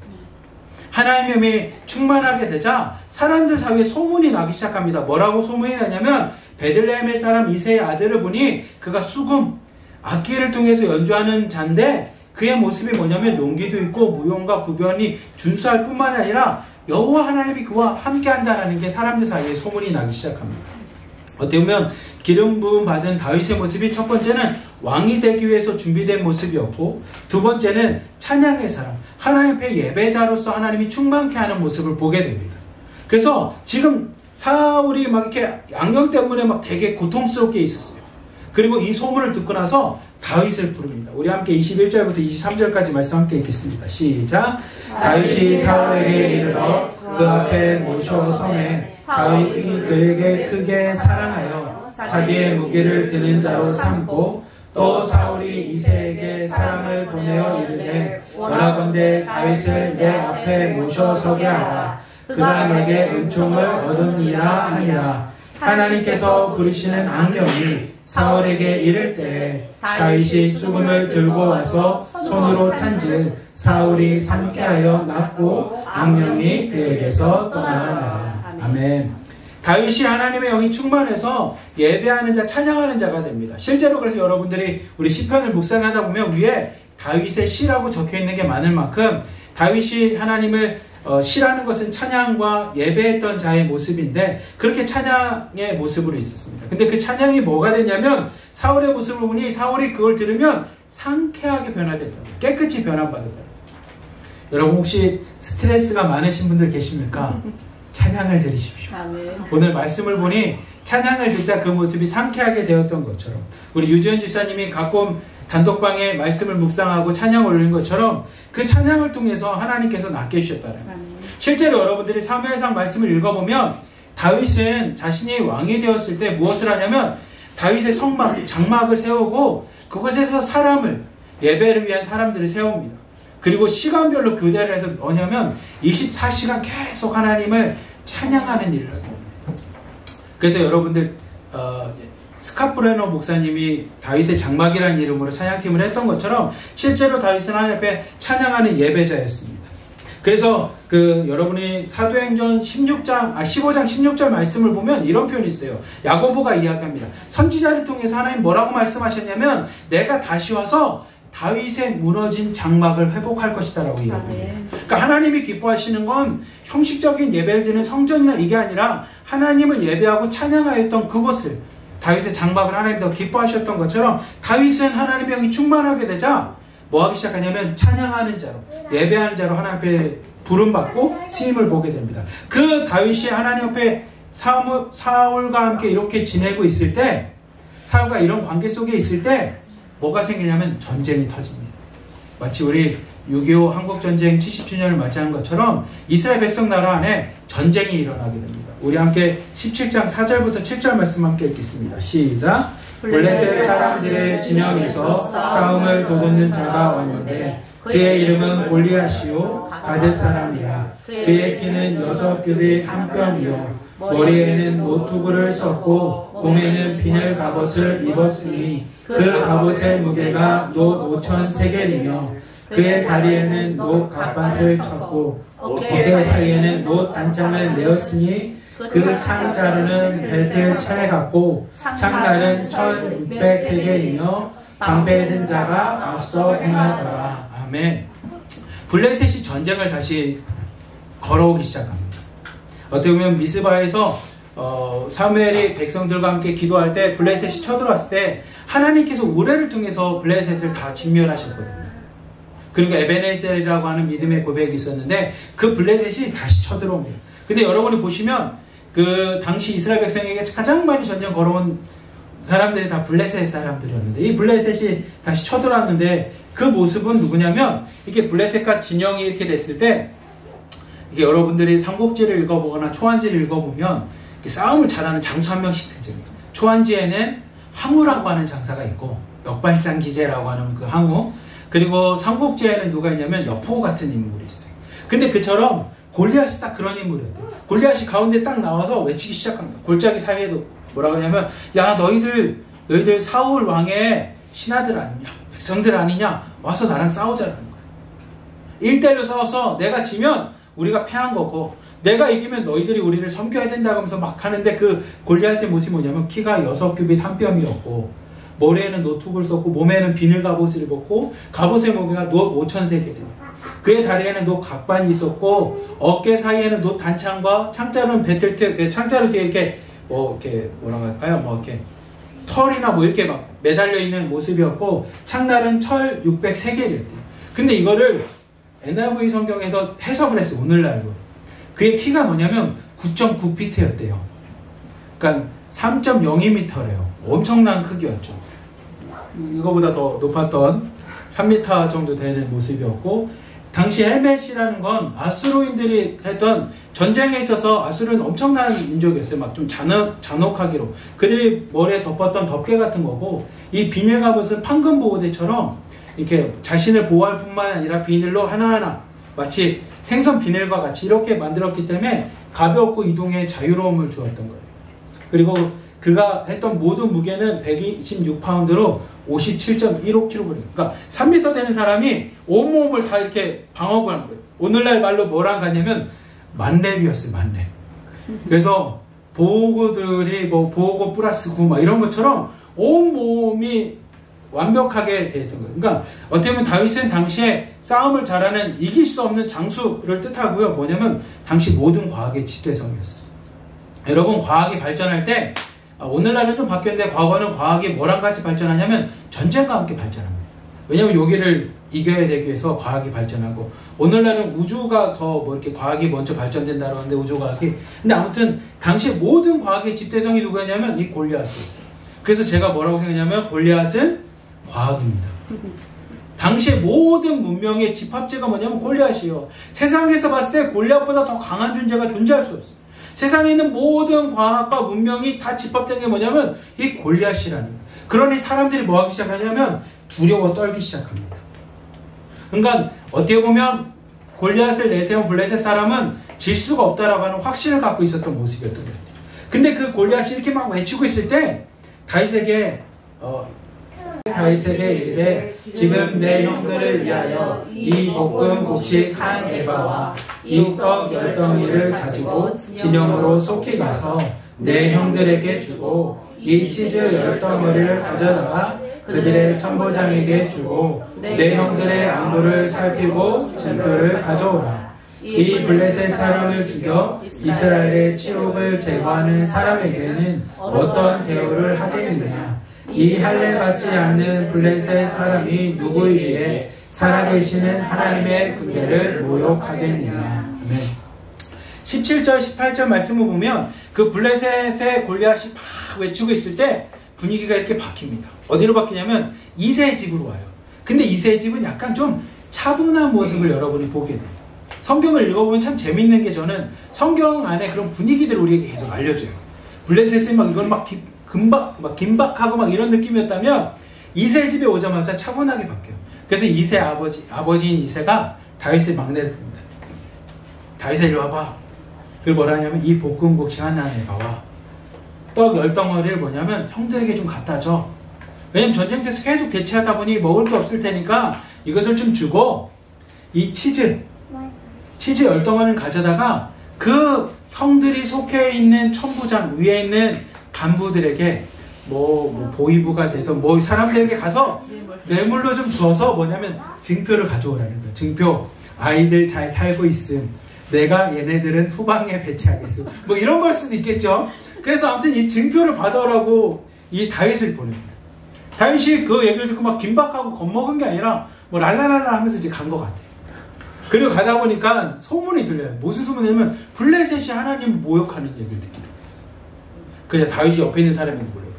하나님의 영이 충만하게 되자 사람들 사이에 소문이 나기 시작합니다. 뭐라고 소문이 나냐면 베들레헴의 사람 이새의 아들을 보니 그가 수금, 악기를 통해서 연주하는 자인데 그의 모습이 뭐냐면 용기도 있고 무용과 구변이 준수할 뿐만 아니라 여호와 하나님이 그와 함께한다는 게 사람들 사이에 소문이 나기 시작합니다. 어떻게 보면 기름 부음 받은 다윗의 모습이 첫 번째는 왕이 되기 위해서 준비된 모습이었고 두 번째는 찬양의 사람, 하나님 앞에 예배자로서 하나님이 충만케 하는 모습을 보게 됩니다. 그래서 지금 사울이 막 이렇게 악령 때문에 막 되게 고통스럽게 있었어요. 그리고 이 소문을 듣고 나서 다윗을 부릅니다. 우리 함께 21절부터 23절까지 말씀 함께 읽겠습니다. 시작. 다윗이 사울에게 이르러 그 앞에 모셔 서매 다윗이 그에게 크게 사랑하여 자기의 무기를 드는 자로 삼고 또 사울이 이새에게 사람을 보내어 이르되 원하건대 다윗을 내 앞에 모셔 서게 하라. 그가 내게 은총을 얻으니라 하니라. 하나님께서 부르시는 악령이 사울에게 이를 때에 다윗이 수금을 들고 와서 손으로 탄즉 사울이 상쾌하여 낫고 악령이 그에게서 떠나가라. 아멘. 다윗이 하나님의 영이 충만해서 예배하는 자, 찬양하는 자가 됩니다. 실제로 그래서 여러분들이 우리 시편을 묵상하다 보면 위에 다윗의 시라고 적혀있는 게 많을 만큼 다윗이 하나님을 시라는 것은 찬양과 예배했던 자의 모습인데 그렇게 찬양의 모습으로 있었습니다. 근데 그 찬양이 뭐가 되냐면 사울의 모습을 보니 사울이 그걸 들으면 상쾌하게 변화됐다. 깨끗이 변화받았다. 여러분 혹시 스트레스가 많으신 분들 계십니까? 찬양을 들으십시오. 오늘 말씀을 보니 찬양을 듣자 그 모습이 상쾌하게 되었던 것처럼 우리 유지현 집사님이 가끔 단독방에 말씀을 묵상하고 찬양 올리는 것처럼 그 찬양을 통해서 하나님께서 낫게 해주셨다는 거예요. 실제로 여러분들이 사무엘상 말씀을 읽어보면 다윗은 자신이 왕이 되었을 때 무엇을 하냐면 다윗의 성막, 장막을 세우고 그곳에서 사람을 예배를 위한 사람들을 세웁니다. 그리고 시간별로 교대를 해서 뭐냐면 24시간 계속 하나님을 찬양하는 일을 합니다. 그래서 여러분들 스카프레너 목사님이 다윗의 장막이라는 이름으로 찬양팀을 했던 것처럼 실제로 다윗은 하나님 앞에 찬양하는 예배자였습니다. 그래서 여러분이 사도행전 15장 16절 말씀을 보면 이런 표현이 있어요. 야고보가 이야기합니다. 선지자를 통해서 하나님 뭐라고 말씀하셨냐면 내가 다시 와서 다윗의 무너진 장막을 회복할 것이다 라고 이야기합니다. 그러니까 하나님이 기뻐하시는 건 형식적인 예배를 드리는 성전이나 이게 아니라 하나님을 예배하고 찬양하였던 그곳을, 다윗의 장막을 하나님이 더 기뻐하셨던 것처럼 다윗은 하나님의 영이 충만하게 되자 뭐 하기 시작하냐면 찬양하는 자로, 예배하는 자로 하나님 앞에 부름받고 쓰임을 보게 됩니다. 그 다윗이 하나님 앞에 사울과 함께 이렇게 지내고 있을 때, 사울과 이런 관계 속에 있을 때 뭐가 생기냐면 전쟁이 터집니다. 마치 우리 6.25 한국전쟁 70주년을 맞이한 것처럼 이스라엘 백성 나라 안에 전쟁이 일어나게 됩니다. 우리 함께 17장 4절부터 7절 말씀 함께 읽겠습니다. 시작. 블레셋 사람들의 진영에서 싸움을 도놓는 자가 왔는데 그의 이름은 골리앗이요 가젯 사람이라. 그의 키는 6규빗 한 뼘이요 머리에는 노투구를 썼고 몸에는 비늘 갑옷을 입었으니 그 갑옷의 무게가 노 5,000세겔이며 그의 다리에는 노 갑밭을 쳤고 어깨 사이에는 노 단창을 메었으니 그 창자루는 벳을 차에 갖고 창날은 1,600세겔이며 방패에 든 자가 앞서 행하더라. 아멘. 블레셋이 전쟁을 다시 걸어오기 시작합니다. 어떻게 보면 미스바에서 사무엘이 백성들과 함께 기도할 때 블레셋이 쳐들어왔을 때 하나님께서 우레를 통해서 블레셋을 다 진멸하셨거든요. 그리고 에베네셀이라고 하는 믿음의 고백이 있었는데 그 블레셋이 다시 쳐들어옵니다. 근데 여러분이 보시면 그 당시 이스라엘 백성에게 가장 많이 전쟁 걸어온 사람들이 다 블레셋 사람들이었는데 이 블레셋이 다시 쳐들어왔는데 그 모습은 누구냐면 이렇게 블레셋과 진영이 이렇게 됐을 때 이게 여러분들이 삼국지를 읽어보거나 초안지를 읽어보면 싸움을 잘하는 장수 한 명씩 등장합니다. 초안지에는 항우라고 하는 장사가 있고 역발상기제라고 하는 그 항우, 그리고 삼국지에는 누가 있냐면 여포 같은 인물이 있어요. 근데 그처럼 골리앗이 딱 그런 인물이었대요. 골리앗이 가운데 딱 나와서 외치기 시작합니다. 골짜기 사이에도 뭐라 그러냐면 야 너희들 사울 왕의 신하들 아니냐, 백성들 아니냐, 와서 나랑 싸우자라는 거예요. 1대1로 싸워서 내가 지면 우리가 패한 거고 내가 이기면 너희들이 우리를 섬겨야 된다고 하면서 막 하는데 그 골리앗의 모습이 뭐냐면 키가 6규빗 한 뼘이었고 머리에는 노투구를 썼고 몸에는 비늘 갑옷을 입었고 갑옷의 무게가 노 5,000세겔이에요. 그의 다리에는 노 각반이 있었고 어깨 사이에는 노 단창과 창자루는 배틀트, 창자루 뒤에 이렇게 이렇게 뭐라고 할까요? 이렇게 털이나 이렇게 막 매달려 있는 모습이었고 창날은 1,600세겔이었대요. 근데 이거를 NIV 성경에서 해석을 했어요. 오늘날로. 그의 키가 뭐냐면 9.9피트였대요. 그러니까 3.02m래요. 엄청난 크기였죠. 이거보다 더 높았던 3m 정도 되는 모습이었고 당시 헬멧이라는 건 아수르인들이 했던 전쟁에 있어서 아수르는 엄청난 민족이었어요. 막 좀 잔혹하기로. 그들이 머리에 덮었던 덮개 같은 거고 이 비닐 갑옷은 판금 보호대처럼 이렇게 자신을 보호할 뿐만 아니라 비닐로 하나하나 마치 생선 비닐과 같이 이렇게 만들었기 때문에 가볍고 이동에 자유로움을 주었던 거예요. 그리고 그가 했던 모든 무게는 126파운드로 57.15kg. 그러니까 3m 되는 사람이 온몸을 다 이렇게 방어구 하는 거예요. 오늘날 말로 뭐랑 같냐면 만렙이었어요. 만렙. 그래서 보호구들이 보호구 플러스 9 막 이런 것처럼 온몸이 완벽하게 되었던 거예요. 그러니까 어떻게 보면 다윗은 당시에 싸움을 잘하는 이길 수 없는 장수를 뜻하고요. 뭐냐면 당시 모든 과학의 집대성이었어요. 여러분 과학이 발전할 때 오늘날은 좀 바뀌었는데 과거는 과학이 뭐랑 같이 발전하냐면 전쟁과 함께 발전합니다. 왜냐하면 여기를 이겨야 되기 위해서 과학이 발전하고 오늘날은 우주가 더 이렇게 과학이 먼저 발전된다고 하는데 우주과학이 근데 아무튼 당시 모든 과학의 집대성이 누구였냐면 이 골리앗이었어요. 그래서 제가 뭐라고 생각하냐면 골리앗은 과학입니다. 당시의 모든 문명의 집합체가 뭐냐면 골리앗이에요. 세상에서 봤을 때 골리앗보다 더 강한 존재가 존재할 수 없어요. 세상에 있는 모든 과학과 문명이 다 집합된 게 뭐냐면 이 골리앗이라는 거예요. 그러니 사람들이 뭐 하기 시작하냐면 두려워 떨기 시작합니다. 그러니까 어떻게 보면 골리앗을 내세운 블레셋 사람은 질 수가 없다라고 하는 확신을 갖고 있었던 모습이었던 것 같아요. 근데 그 골리앗이 이렇게 막 외치고 있을 때 다윗에게 이르되 지금 내 형들을 위하여 이 볶음 곡식 한 에바와 이 떡 10덩이를 가지고 진영으로 속히 가서 내 형들에게 주고 이 치즈 10덩어리를 가져다가 그들의 천부장에게 주고 내 형들의 안부를 살피고 증표를 가져오라. 이 블레셋 사람을 죽여 이스라엘의 치욕을 제거하는 사람에게는 어떤 대우를 하겠느냐. 이 할례 받지 않는 블레셋 사람이 누구이기에 살아계시는 하나님의 군대를 모욕하겠느냐. 17절 18절 말씀을 보면 그 블레셋의 골리앗이 막 외치고 있을 때 분위기가 이렇게 바뀝니다. 어디로 바뀌냐면 이새의 집으로 와요. 근데 이새의 집은 약간 좀 차분한 모습을 여러분이 보게 돼요. 성경을 읽어보면 참 재밌는 게 저는 성경 안에 그런 분위기들을 우리에게 계속 알려줘요. 블레셋이 막 이건 막 긴박하고 막 이런 느낌이었다면 이새의 집에 오자마자 차분하게 바뀌어요. 그래서 이새 아버지인 이새가 다윗의 막내를 부릅니다. 다윗아 이리 와봐. 그리고 뭐라 하냐면 이 볶음 곡식 하나에 봐와. 떡 10덩어리를 뭐냐면 형들에게 좀 갖다 줘. 왜냐면 전쟁터에서 계속 대치하다 보니 먹을 게 없을 테니까 이것을 좀 주고 이 치즈 10덩어리를 가져다가 그 형들이 속해 있는 천부장 위에 있는 간부들에게 뭐 보위부가 되든 뭐 사람들에게 가서 뇌물로 좀 줘서 뭐냐면 증표를 가져오라는 거예요. 증표. 아이들 잘 살고 있음. 내가 얘네들은 후방에 배치하겠음. 뭐 이런 걸 수도 있겠죠. 그래서 아무튼 이 증표를 받아오라고 이 다윗을 보냅니다. 다윗이 그 얘기를 듣고 막 긴박하고 겁먹은 게 아니라 뭐 랄랄랄라 하면서 이제 간 것 같아요. 그리고 가다 보니까 소문이 들려요. 무슨 소문이냐면 블레셋이 하나님을 모욕하는 얘기를 듣게 돼요. 그래서 다윗이 옆에 있는 사람에게 물어봐요.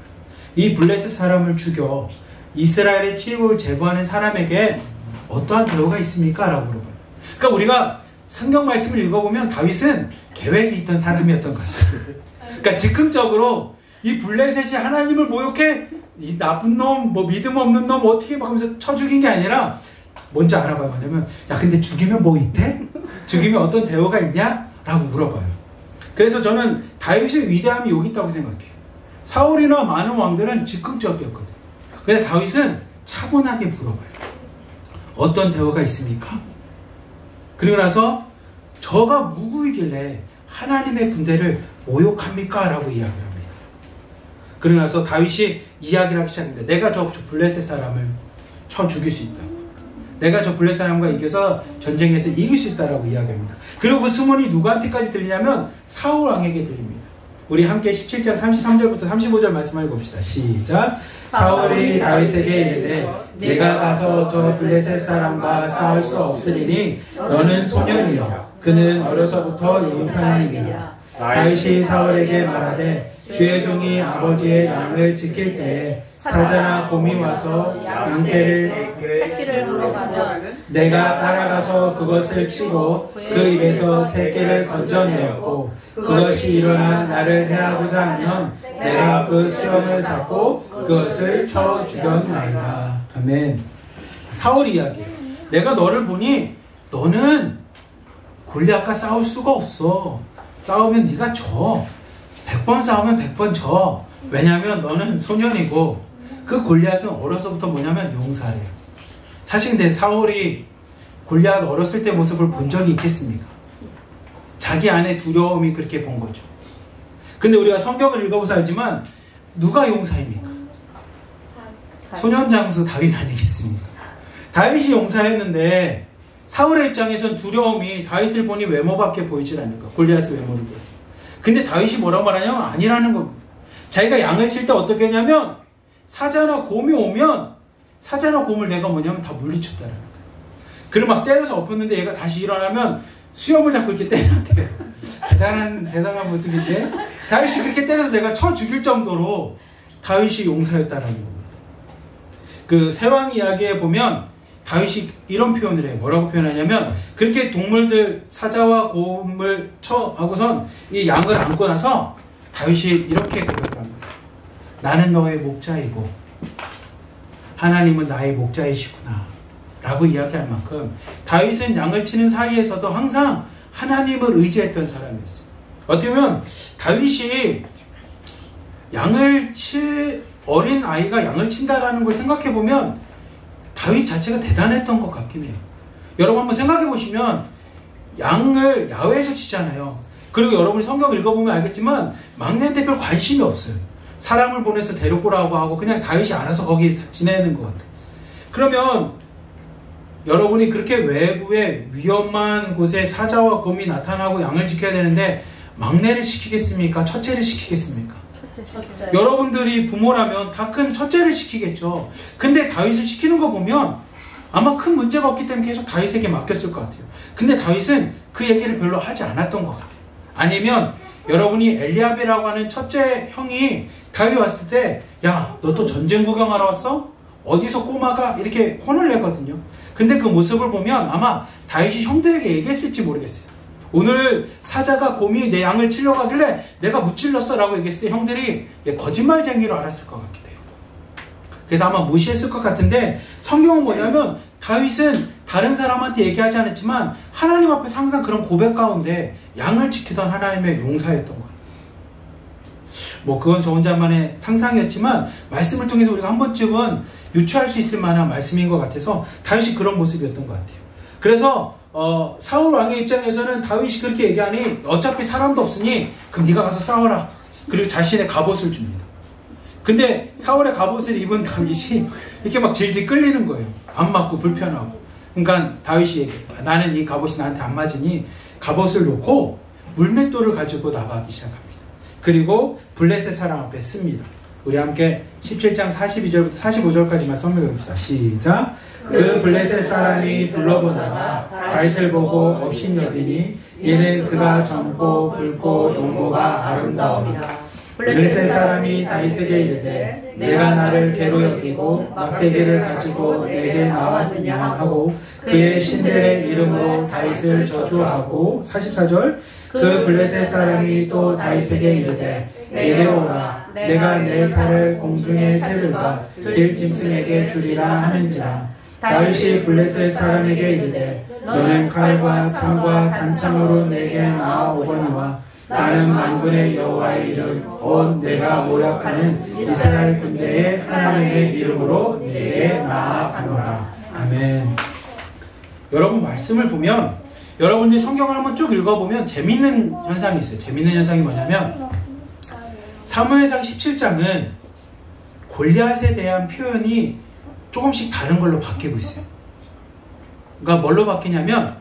이 블레셋 사람을 죽여 이스라엘의 치욕을 제거하는 사람에게 어떠한 대우가 있습니까? 라고 물어봐요. 그러니까 우리가 성경 말씀을 읽어보면 다윗은 계획이 있던 사람이었던 것 같아요. 그러니까 즉흥적으로 이 블레셋이 하나님을 모욕해 이 나쁜 놈, 뭐 믿음 없는 놈 어떻게 막 하면서 쳐 죽인 게 아니라 먼저 알아봐야 하냐면 야 근데 죽이면 뭐 있대? 죽이면 어떤 대우가 있냐? 라고 물어봐요. 그래서 저는 다윗의 위대함이 여기 있다고 생각해요. 사울이나 많은 왕들은 즉흥적이었거든요. 근데 다윗은 차분하게 물어봐요. 어떤 대우가 있습니까? 그리고 나서 저가 누구이길래 하나님의 군대를 모욕합니까? 라고 이야기를 합니다. 그러고 나서 다윗이 이야기를 하기 시작합니다. 내가 저 블레셋 사람을 쳐 죽일 수 있다. 내가 저 블레셋 사람과 이겨서 전쟁에서 이길 수 있다라고 이야기합니다. 그리고 그 소문이 누구한테까지 들리냐면 사울 왕에게 들립니다. 우리 함께 17장 33절부터 35절 말씀을 읽읍시다. 시작. 사울이 다윗에게 이르되 내가 가서 저 블레셋 사람과 싸울 수 없으리니 너는 소년이여 그는 어려서부터 용사님이라. 다윗이 사울에게 말하되 주의 종이 아버지의 양을 지킬 때에 사자나 곰이 와서 양떼를 새끼를 물어가면 내가 따라가서 그것을 치고 그 입에서 새끼를 건져내었고 그것이 일어나 나를 해하고자 하면 내가 그 수염을 잡고 그것을 쳐 죽였나이다. 아멘. 사울 이야기. 내가 너를 보니 너는 골리앗과 싸울 수가 없어. 싸우면 네가 져. 100번 싸우면 100번 져. 왜냐하면 너는 소년이고 그 골리앗은 어려서부터 뭐냐면 용사래요. 사실 근데 사울이 골리앗 어렸을 때 모습을 본 적이 있겠습니까? 자기 안에 두려움이 그렇게 본 거죠. 근데 우리가 성경을 읽어보서 알지만 누가 용사입니까? 소년 장수 다윗 아니겠습니까? 다윗이 용사였는데 사울의 입장에선 두려움이 다윗을 보니 외모밖에 보이질 않는 거. 골리앗의 외모를 보니. 근데 다윗이 뭐라고 말하냐면 아니라는 겁니다. 자기가 양을 칠 때 어떻게 했냐면 사자나 곰이 오면 사자나 곰을 내가 뭐냐면 다 물리쳤다라는 거예요. 그리고 막 때려서 엎었는데 얘가 다시 일어나면 수염을 잡고 이렇게 때렸대요. 대단한 모습인데 다윗이 그렇게 때려서 내가 쳐 죽일 정도로 다윗이 용사였다라는 겁니다. 그 세왕 이야기에 보면 다윗이 이런 표현을 해요. 뭐라고 표현하냐면 그렇게 동물들 사자와 곰을 쳐하고선 이 양을 안고 나서 다윗이 이렇게 고백을 합니다. 나는 너의 목자이고 하나님은 나의 목자이시구나 라고 이야기할 만큼 다윗은 양을 치는 사이에서도 항상 하나님을 의지했던 사람이었어요. 어떻게 보면 다윗이 어린 아이가 양을 친다라는 걸 생각해보면 다윗 자체가 대단했던 것 같긴 해요. 여러분 한번 생각해보시면 양을 야외에서 치잖아요. 그리고 여러분이 성경 읽어보면 알겠지만 막내한테 별 관심이 없어요. 사람을 보내서 데려오라고 하고 그냥 다윗이 알아서 거기 지내는 것 같아요. 그러면 여러분이 그렇게 외부에 위험한 곳에 사자와 곰이 나타나고 양을 지켜야 되는데 막내를 시키겠습니까? 첫째를 시키겠습니까? 첫째. 여러분들이 부모라면 다 큰 첫째를 시키겠죠. 근데 다윗을 시키는 거 보면 아마 큰 문제가 없기 때문에 계속 다윗에게 맡겼을 것 같아요. 근데 다윗은 그 얘기를 별로 하지 않았던 것 같아요. 아니면 여러분이 엘리압이라고 하는 첫째 형이 다윗 왔을 때 야, 너 또 전쟁 구경하러 왔어? 어디서 꼬마가? 이렇게 혼을 내거든요. 근데 그 모습을 보면 아마 다윗이 형들에게 얘기했을지 모르겠어요. 오늘 사자가 곰이 내 양을 치려고 하길래 내가 무찔렀어 라고 얘기했을 때 형들이 거짓말쟁이로 알았을 것 같기도 해요. 그래서 아마 무시했을 것 같은데 성경은 뭐냐면 다윗은 다른 사람한테 얘기하지 않았지만 하나님 앞에서 항상 그런 고백 가운데 양을 지키던 하나님의 용사였던 거예요. 뭐 그건 저 혼자만의 상상이었지만 말씀을 통해서 우리가 한 번쯤은 유추할 수 있을 만한 말씀인 것 같아서 다윗이 그런 모습이었던 것 같아요. 그래서 사울 왕의 입장에서는 다윗이 그렇게 얘기하니 어차피 사람도 없으니 그럼 네가 가서 싸워라. 그리고 자신의 갑옷을 줍니다. 근데 사울의 갑옷을 입은 다윗이 이렇게 막 질질 끌리는 거예요. 안 맞고 불편하고. 그러니까 다윗이 얘기해요. 나는 이 갑옷이 나한테 안 맞으니 갑옷을 놓고 물맷돌을 가지고 나가기 시작합니다. 그리고 블레셋 사람 앞에 씁니다. 우리 함께 17장 42절부터 45절까지만 설명해 봅시다. 시작. 그 블레셋 사람이 둘러보다가 다윗을 보고 업신여기니 이는 그가 젊고 붉고 용모가 아름다움이라. 블레셋 사람이 다윗에게 이르되 내가 나를 개로 여기고 막대기를 가지고 내게 나왔느냐 하고 그의 신들의 이름으로 다윗을 저주하고 44절. 그 블레셋 사람이 또 다윗에게 이르되 내게로 오라. 내가 내 살을 공중의 새들과 들짐승에게 주리라 하는지라. 다윗이 블레셋 사람에게 이르되 너는 칼과 창과 단창으로 내게 나아오거니와 나는 만군의 여호와의 이름 곧 내가 모략하는 이스라엘 군대의 하나님의 이름으로 내게 나아가노라. 아멘. 여러분 말씀을 보면 여러분들이 성경을 한번 쭉 읽어보면 재밌는 현상이 있어요. 재밌는 현상이 뭐냐면 사무엘상 17장은 골리앗에 대한 표현이 조금씩 다른 걸로 바뀌고 있어요. 그러니까 뭘로 바뀌냐면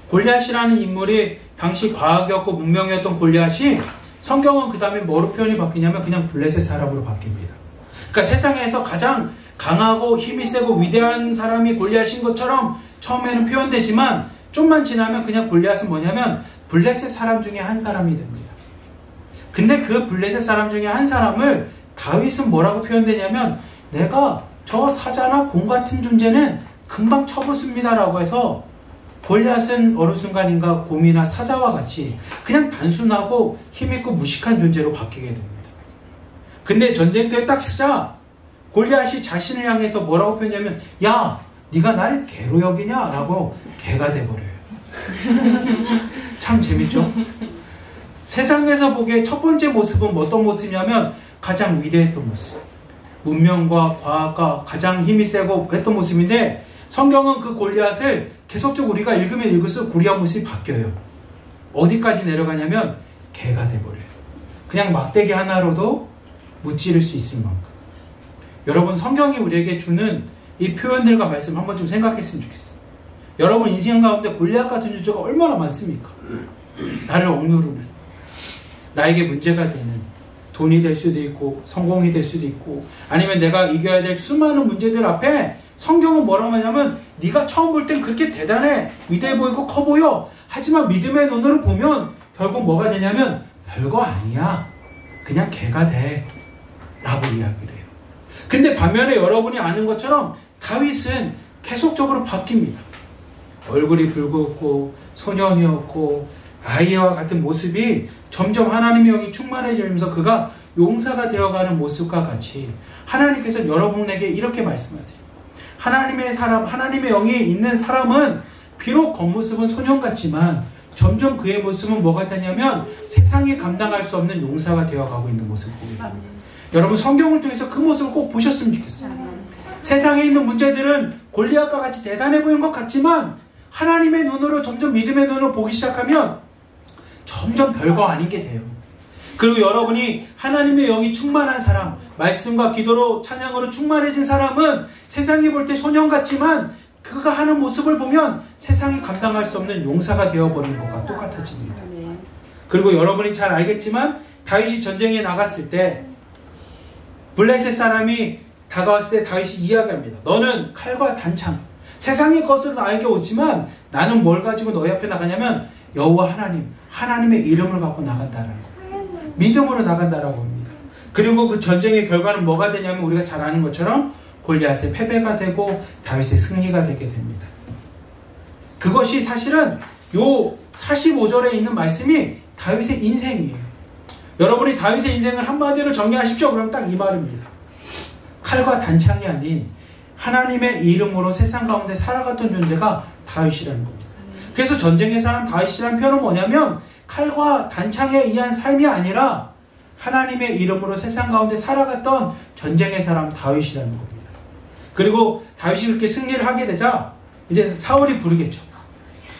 골리앗이라는 인물이 당시 과학이었고 문명이었던 골리앗이 성경은 그 다음에 뭐로 표현이 바뀌냐면 그냥 블레셋 사람으로 바뀝니다. 그러니까 세상에서 가장 강하고 힘이 세고 위대한 사람이 골리앗인 것처럼 처음에는 표현되지만 좀만 지나면 그냥 골리앗은 뭐냐면 블레셋 사람 중에 한 사람이 됩니다. 근데 그 블레셋 사람 중에 한 사람을 다윗은 뭐라고 표현되냐면 내가 저 사자나 곰 같은 존재는 금방 쳐부숩니다 라고 해서 골리앗은 어느 순간인가 곰이나 사자와 같이 그냥 단순하고 힘있고 무식한 존재로 바뀌게 됩니다. 근데 전쟁터에 딱 쓰자 골리앗이 자신을 향해서 뭐라고 표현하냐면 야 네가 날 개로 여기냐? 라고 개가 돼버려요. 참 재밌죠? 세상에서 보기에 첫 번째 모습은 어떤 모습이냐면 가장 위대했던 모습. 문명과 과학과 가장 힘이 세고 했던 모습인데 성경은 그 골리앗을 계속적으로 우리가 읽으면 읽을수록 골리앗 모습이 바뀌어요. 어디까지 내려가냐면 개가 돼버려요. 그냥 막대기 하나로도 무찌를 수 있을 만큼. 여러분 성경이 우리에게 주는 이 표현들과 말씀 한번 좀 생각했으면 좋겠어요. 여러분 인생 가운데 골리앗 같은 존재가 얼마나 많습니까? 나를 억누르는, 나에게 문제가 되는, 돈이 될 수도 있고 성공이 될 수도 있고 아니면 내가 이겨야 될 수많은 문제들 앞에 성경은 뭐라고 하냐면 네가 처음 볼 땐 그렇게 대단해, 위대해 보이고 커 보여. 하지만 믿음의 눈으로 보면 결국 뭐가 되냐면 별거 아니야. 그냥 개가 돼. 라고 이야기를 해요. 근데 반면에 여러분이 아는 것처럼 다윗은 계속적으로 바뀝니다. 얼굴이 붉었고 소년이었고 아이와 같은 모습이 점점 하나님의 영이 충만해지면서 그가 용사가 되어가는 모습과 같이 하나님께서 여러분에게 이렇게 말씀하세요. 하나님의 사람, 하나님의 영이 있는 사람은 비록 겉모습은 소년 같지만 점점 그의 모습은 뭐가 되냐면 세상이 감당할 수 없는 용사가 되어가고 있는 모습을 보게 됩니다. 여러분 성경을 통해서 그 모습을 꼭 보셨으면 좋겠어요. 세상에 있는 문제들은 골리앗과 같이 대단해 보이는 것 같지만 하나님의 눈으로 점점 믿음의 눈으로 보기 시작하면 점점 별거 아닌 게 돼요. 그리고 여러분이 하나님의 영이 충만한 사람, 말씀과 기도로 찬양으로 충만해진 사람은 세상이 볼 때 소년 같지만 그가 하는 모습을 보면 세상이 감당할 수 없는 용사가 되어버리는 것과 똑같아집니다. 그리고 여러분이 잘 알겠지만 다윗이 전쟁에 나갔을 때 블레셋 사람이 다가왔을 때 다윗이 이야기합니다. 너는 칼과 단창, 세상의 것으로 나에게 오지만 나는 뭘 가지고 너희 앞에 나가냐면 여호와 하나님, 하나님의 이름을 갖고 나간다라는 거예요. 믿음으로 나간다라고 합니다. 그리고 그 전쟁의 결과는 뭐가 되냐면 우리가 잘 아는 것처럼 골리앗의 패배가 되고 다윗의 승리가 되게 됩니다. 그것이 사실은 요 45절에 있는 말씀이 다윗의 인생이에요. 여러분이 다윗의 인생을 한마디로 정리하십시오. 그러면 딱 이 말입니다. 칼과 단창이 아닌 하나님의 이름으로 세상 가운데 살아갔던 존재가 다윗이라는 겁니다. 그래서 전쟁의 사람 다윗이라는 표현은 뭐냐면 칼과 단창에 의한 삶이 아니라 하나님의 이름으로 세상 가운데 살아갔던 전쟁의 사람 다윗이라는 겁니다. 그리고 다윗이 그렇게 승리를 하게 되자 이제 사울이 부르겠죠.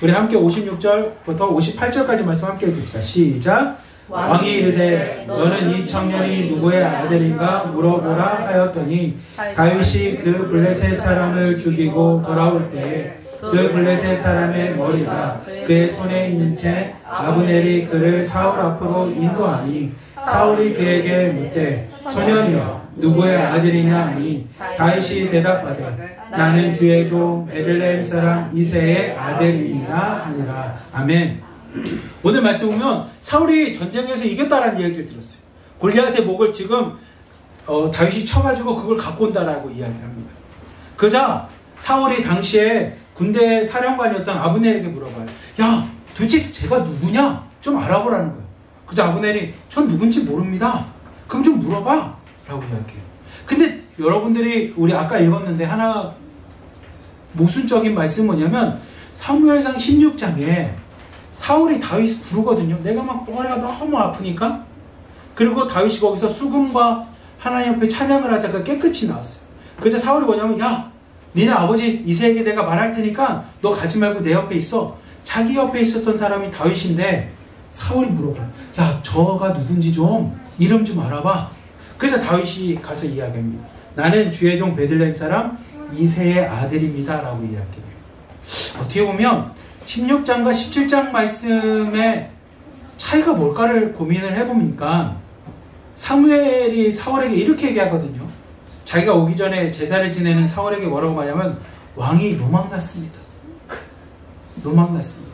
우리 함께 56절부터 58절까지 말씀 함께 읽읍시다. 시작. 왕이 이르되 너는 이 청년이 누구의 아들인가 물어보라 하였더니 다윗이 그 블레셋 사람을 죽이고 돌아올 때에 그 블레셋 사람의 머리가 그의 손에 있는 채 아브넬이 그를 사울 앞으로 인도하니 사울이 그에게 묻되 소년이여 누구의 아들이냐 하니 다윗이 대답하되 나는 주의 종 베들레헴 사람 이새의 아들이니라 하니라. 아멘. 오늘 말씀 보면 사울이 전쟁에서 이겼다라는 이야기를 들었어요. 골리앗의 목을 지금 다윗이 쳐가지고 그걸 갖고 온다라고 이야기를 합니다. 그러자 사울이 당시에 군대 사령관이었던 아브넬에게 물어봐요. 야, 도대체 제가 누구냐? 좀 알아보라는 거예요. 그래서 아브넬이 전 누군지 모릅니다. 그럼 좀 물어봐 라고 이야기해요. 근데 여러분들이 우리 아까 읽었는데 하나 모순적인 말씀은 뭐냐면 사무엘상 16장에 사울이 다윗을 부르거든요. 내가 막 머리가 너무 아프니까. 그리고 다윗이 거기서 수금과 하나님 앞에 찬양을 하자가 깨끗이 나왔어요. 그래서 사울이 뭐냐면 야, 니네 아버지 이새에게 내가 말할 테니까 너 가지 말고 내 옆에 있어. 자기 옆에 있었던 사람이 다윗인데 사울이 물어봐요. 야, 저가 누군지 좀 이름 좀 알아봐. 그래서 다윗이 가서 이야기합니다. 나는 주의 종 베들레헴 사람 이새의 아들입니다 라고 이야기해요. 어떻게 보면 16장과 17장 말씀의 차이가 뭘까를 고민을 해보니까 사무엘이 사울에게 이렇게 얘기하거든요. 자기가 오기 전에 제사를 지내는 사울에게 뭐라고 말하냐면 왕이 노망났습니다. 노망났습니다.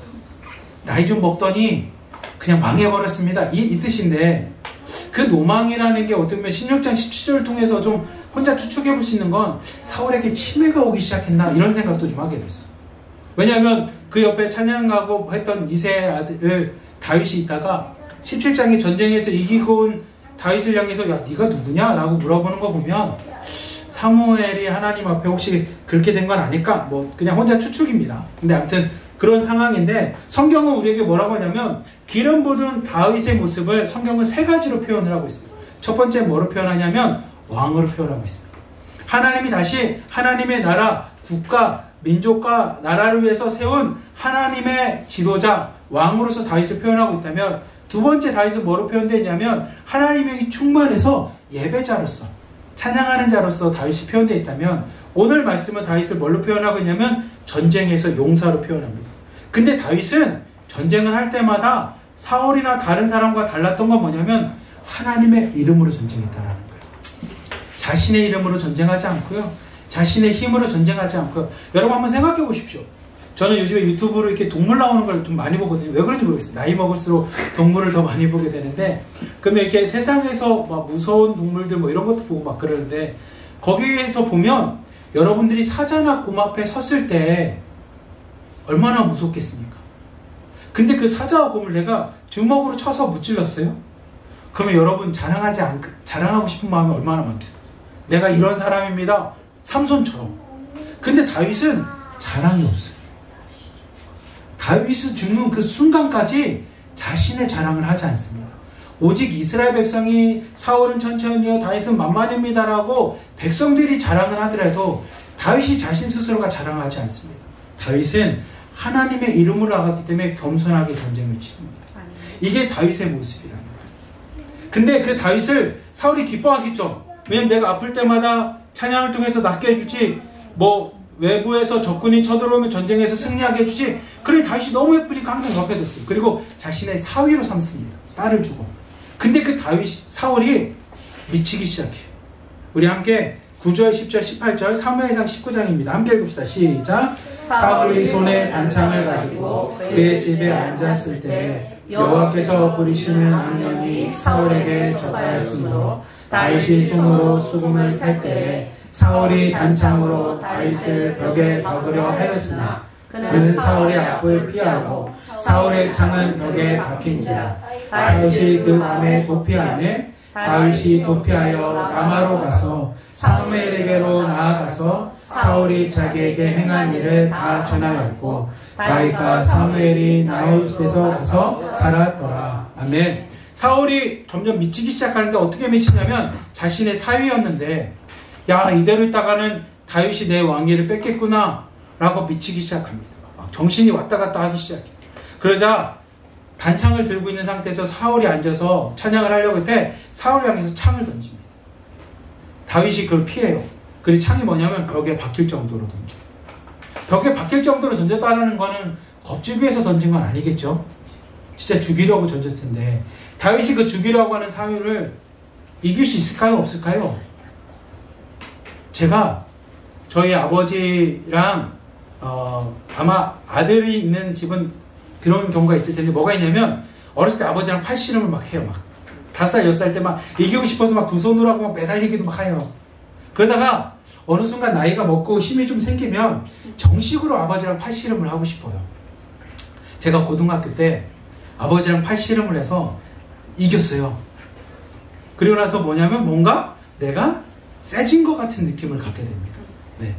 나이 좀 먹더니 그냥 망해버렸습니다. 이 뜻인데 그 노망이라는 게 어떻게 보면 16장 17절을 통해서 좀 혼자 추측해볼 수 있는 건 사울에게 치매가 오기 시작했나 이런 생각도 좀 하게 됐어. 왜냐하면 그 옆에 찬양하고 했던 이새의 아들 다윗이 있다가 17장의 전쟁에서 이기고 온 다윗을 향해서 야 네가 누구냐? 라고 물어보는 거 보면 사무엘이 하나님 앞에 혹시 그렇게 된 건 아닐까? 뭐 그냥 혼자 추측입니다. 근데 아무튼 그런 상황인데 성경은 우리에게 뭐라고 하냐면 기름 부은 다윗의 모습을 성경은 세 가지로 표현을 하고 있습니다. 첫 번째 뭐로 표현하냐면 왕으로 표현하고 있습니다. 하나님이 다시 하나님의 나라, 국가, 민족과 나라를 위해서 세운 하나님의 지도자, 왕으로서 다윗을 표현하고 있다면 두 번째 다윗은 뭐로 표현되어 있냐면 하나님의 충만해서 예배자로서 찬양하는 자로서 다윗이 표현되어 있다면 오늘 말씀은 다윗을 뭘로 표현하고 있냐면 전쟁에서 용사로 표현합니다. 근데 다윗은 전쟁을 할 때마다 사울이나 다른 사람과 달랐던 건 뭐냐면 하나님의 이름으로 전쟁했다라는 거예요. 자신의 이름으로 전쟁하지 않고요. 자신의 힘으로 전쟁하지 않고요. 여러분 한번 생각해 보십시오. 저는 요즘에 유튜브로 이렇게 동물 나오는 걸 좀 많이 보거든요. 왜 그런지 모르겠어요. 나이 먹을수록 동물을 더 많이 보게 되는데 그러면 이렇게 세상에서 막 무서운 동물들 뭐 이런 것도 보고 막 그러는데 거기에서 보면 여러분들이 사자나 곰 앞에 섰을 때 얼마나 무섭겠습니까? 근데 그 사자와 곰을 내가 주먹으로 쳐서 무찔렀어요? 그러면 여러분 자랑하고 싶은 마음이 얼마나 많겠어요? 내가 이런 사람입니다. 삼손처럼. 근데 다윗은 자랑이 없어요. 다윗이 죽는 그 순간까지 자신의 자랑을 하지 않습니다. 오직 이스라엘 백성이 사울은 천천히요 다윗은 만만입니다라고 백성들이 자랑을 하더라도 다윗이 자신 스스로가 자랑하지 않습니다. 다윗은 하나님의 이름으로 나갔기 때문에 겸손하게 전쟁을 치릅니다. 이게 다윗의 모습이라는 거예요. 근데 그 다윗을 사울이 기뻐하겠죠. 왜냐면 내가 아플 때마다 찬양을 통해서 낫게 해주지, 뭐 외부에서 적군이 쳐들어오면 전쟁에서 승리하게 해주지. 그러니 다윗이 너무 예쁘니까 항상 옆에 뒀어요. 그리고 자신의 사위로 삼습니다. 딸을 주고. 근데 그 사울이 미치기 시작해요. 우리 함께 9절, 10절, 18절 사무엘상 19장입니다. 함께 읽읍시다. 시작. 사울이 손에 단창을 가지고 그의 집에 앉았을 때 여호와께서 부리시는 악령이 사울에게 접하였으므로 다윗이 tum으로 수금을 탈 때에 사울이 단창으로 다윗을 벽에 박으려 하였으나 그는 사울의 앞을 피하고 사울의 창은 벽에 박힌지라. 다윗이 그 밤에 도피하매 다윗이 도피하여 라마로 가서 사무엘에게로 나아가서 사울이 자기에게 행한 일을 다 전하였고 다윗과 사무엘이 나웃에서 가서 살았더라. 아멘. 사울이 점점 미치기 시작하는데 어떻게 미치냐면 자신의 사위였는데 야 이대로 있다가는 다윗이 내 왕위를 뺏겠구나 라고 미치기 시작합니다. 막 정신이 왔다 갔다 하기 시작해요. 그러자 단창을 들고 있는 상태에서 사울이 앉아서 찬양을 하려고 할 때 사울을 향해서 창을 던집니다. 다윗이 그걸 피해요. 그 창이 뭐냐면 벽에 박힐 정도로 던져요. 벽에 박힐 정도로 던졌다는 거는 겁주기에서 던진 건 아니겠죠. 진짜 죽이려고 던졌을 텐데 다윗이 그 죽이려고 하는 사울을 이길 수 있을까요? 없을까요? 제가 저희 아버지랑 아마 아들이 있는 집은 그런 경우가 있을 텐데 뭐가 있냐면 어렸을 때 아버지랑 팔씨름을 막 해요. 막 5살, 6살 때 막 이기고 싶어서 막 두 손으로 하고 막 매달리기도 막 해요. 그러다가 어느 순간 나이가 먹고 힘이 좀 생기면 정식으로 아버지랑 팔씨름을 하고 싶어요. 제가 고등학교 때 아버지랑 팔씨름을 해서 이겼어요. 그리고 나서 뭐냐면 뭔가 내가 세진 것 같은 느낌을 갖게 됩니다. 네.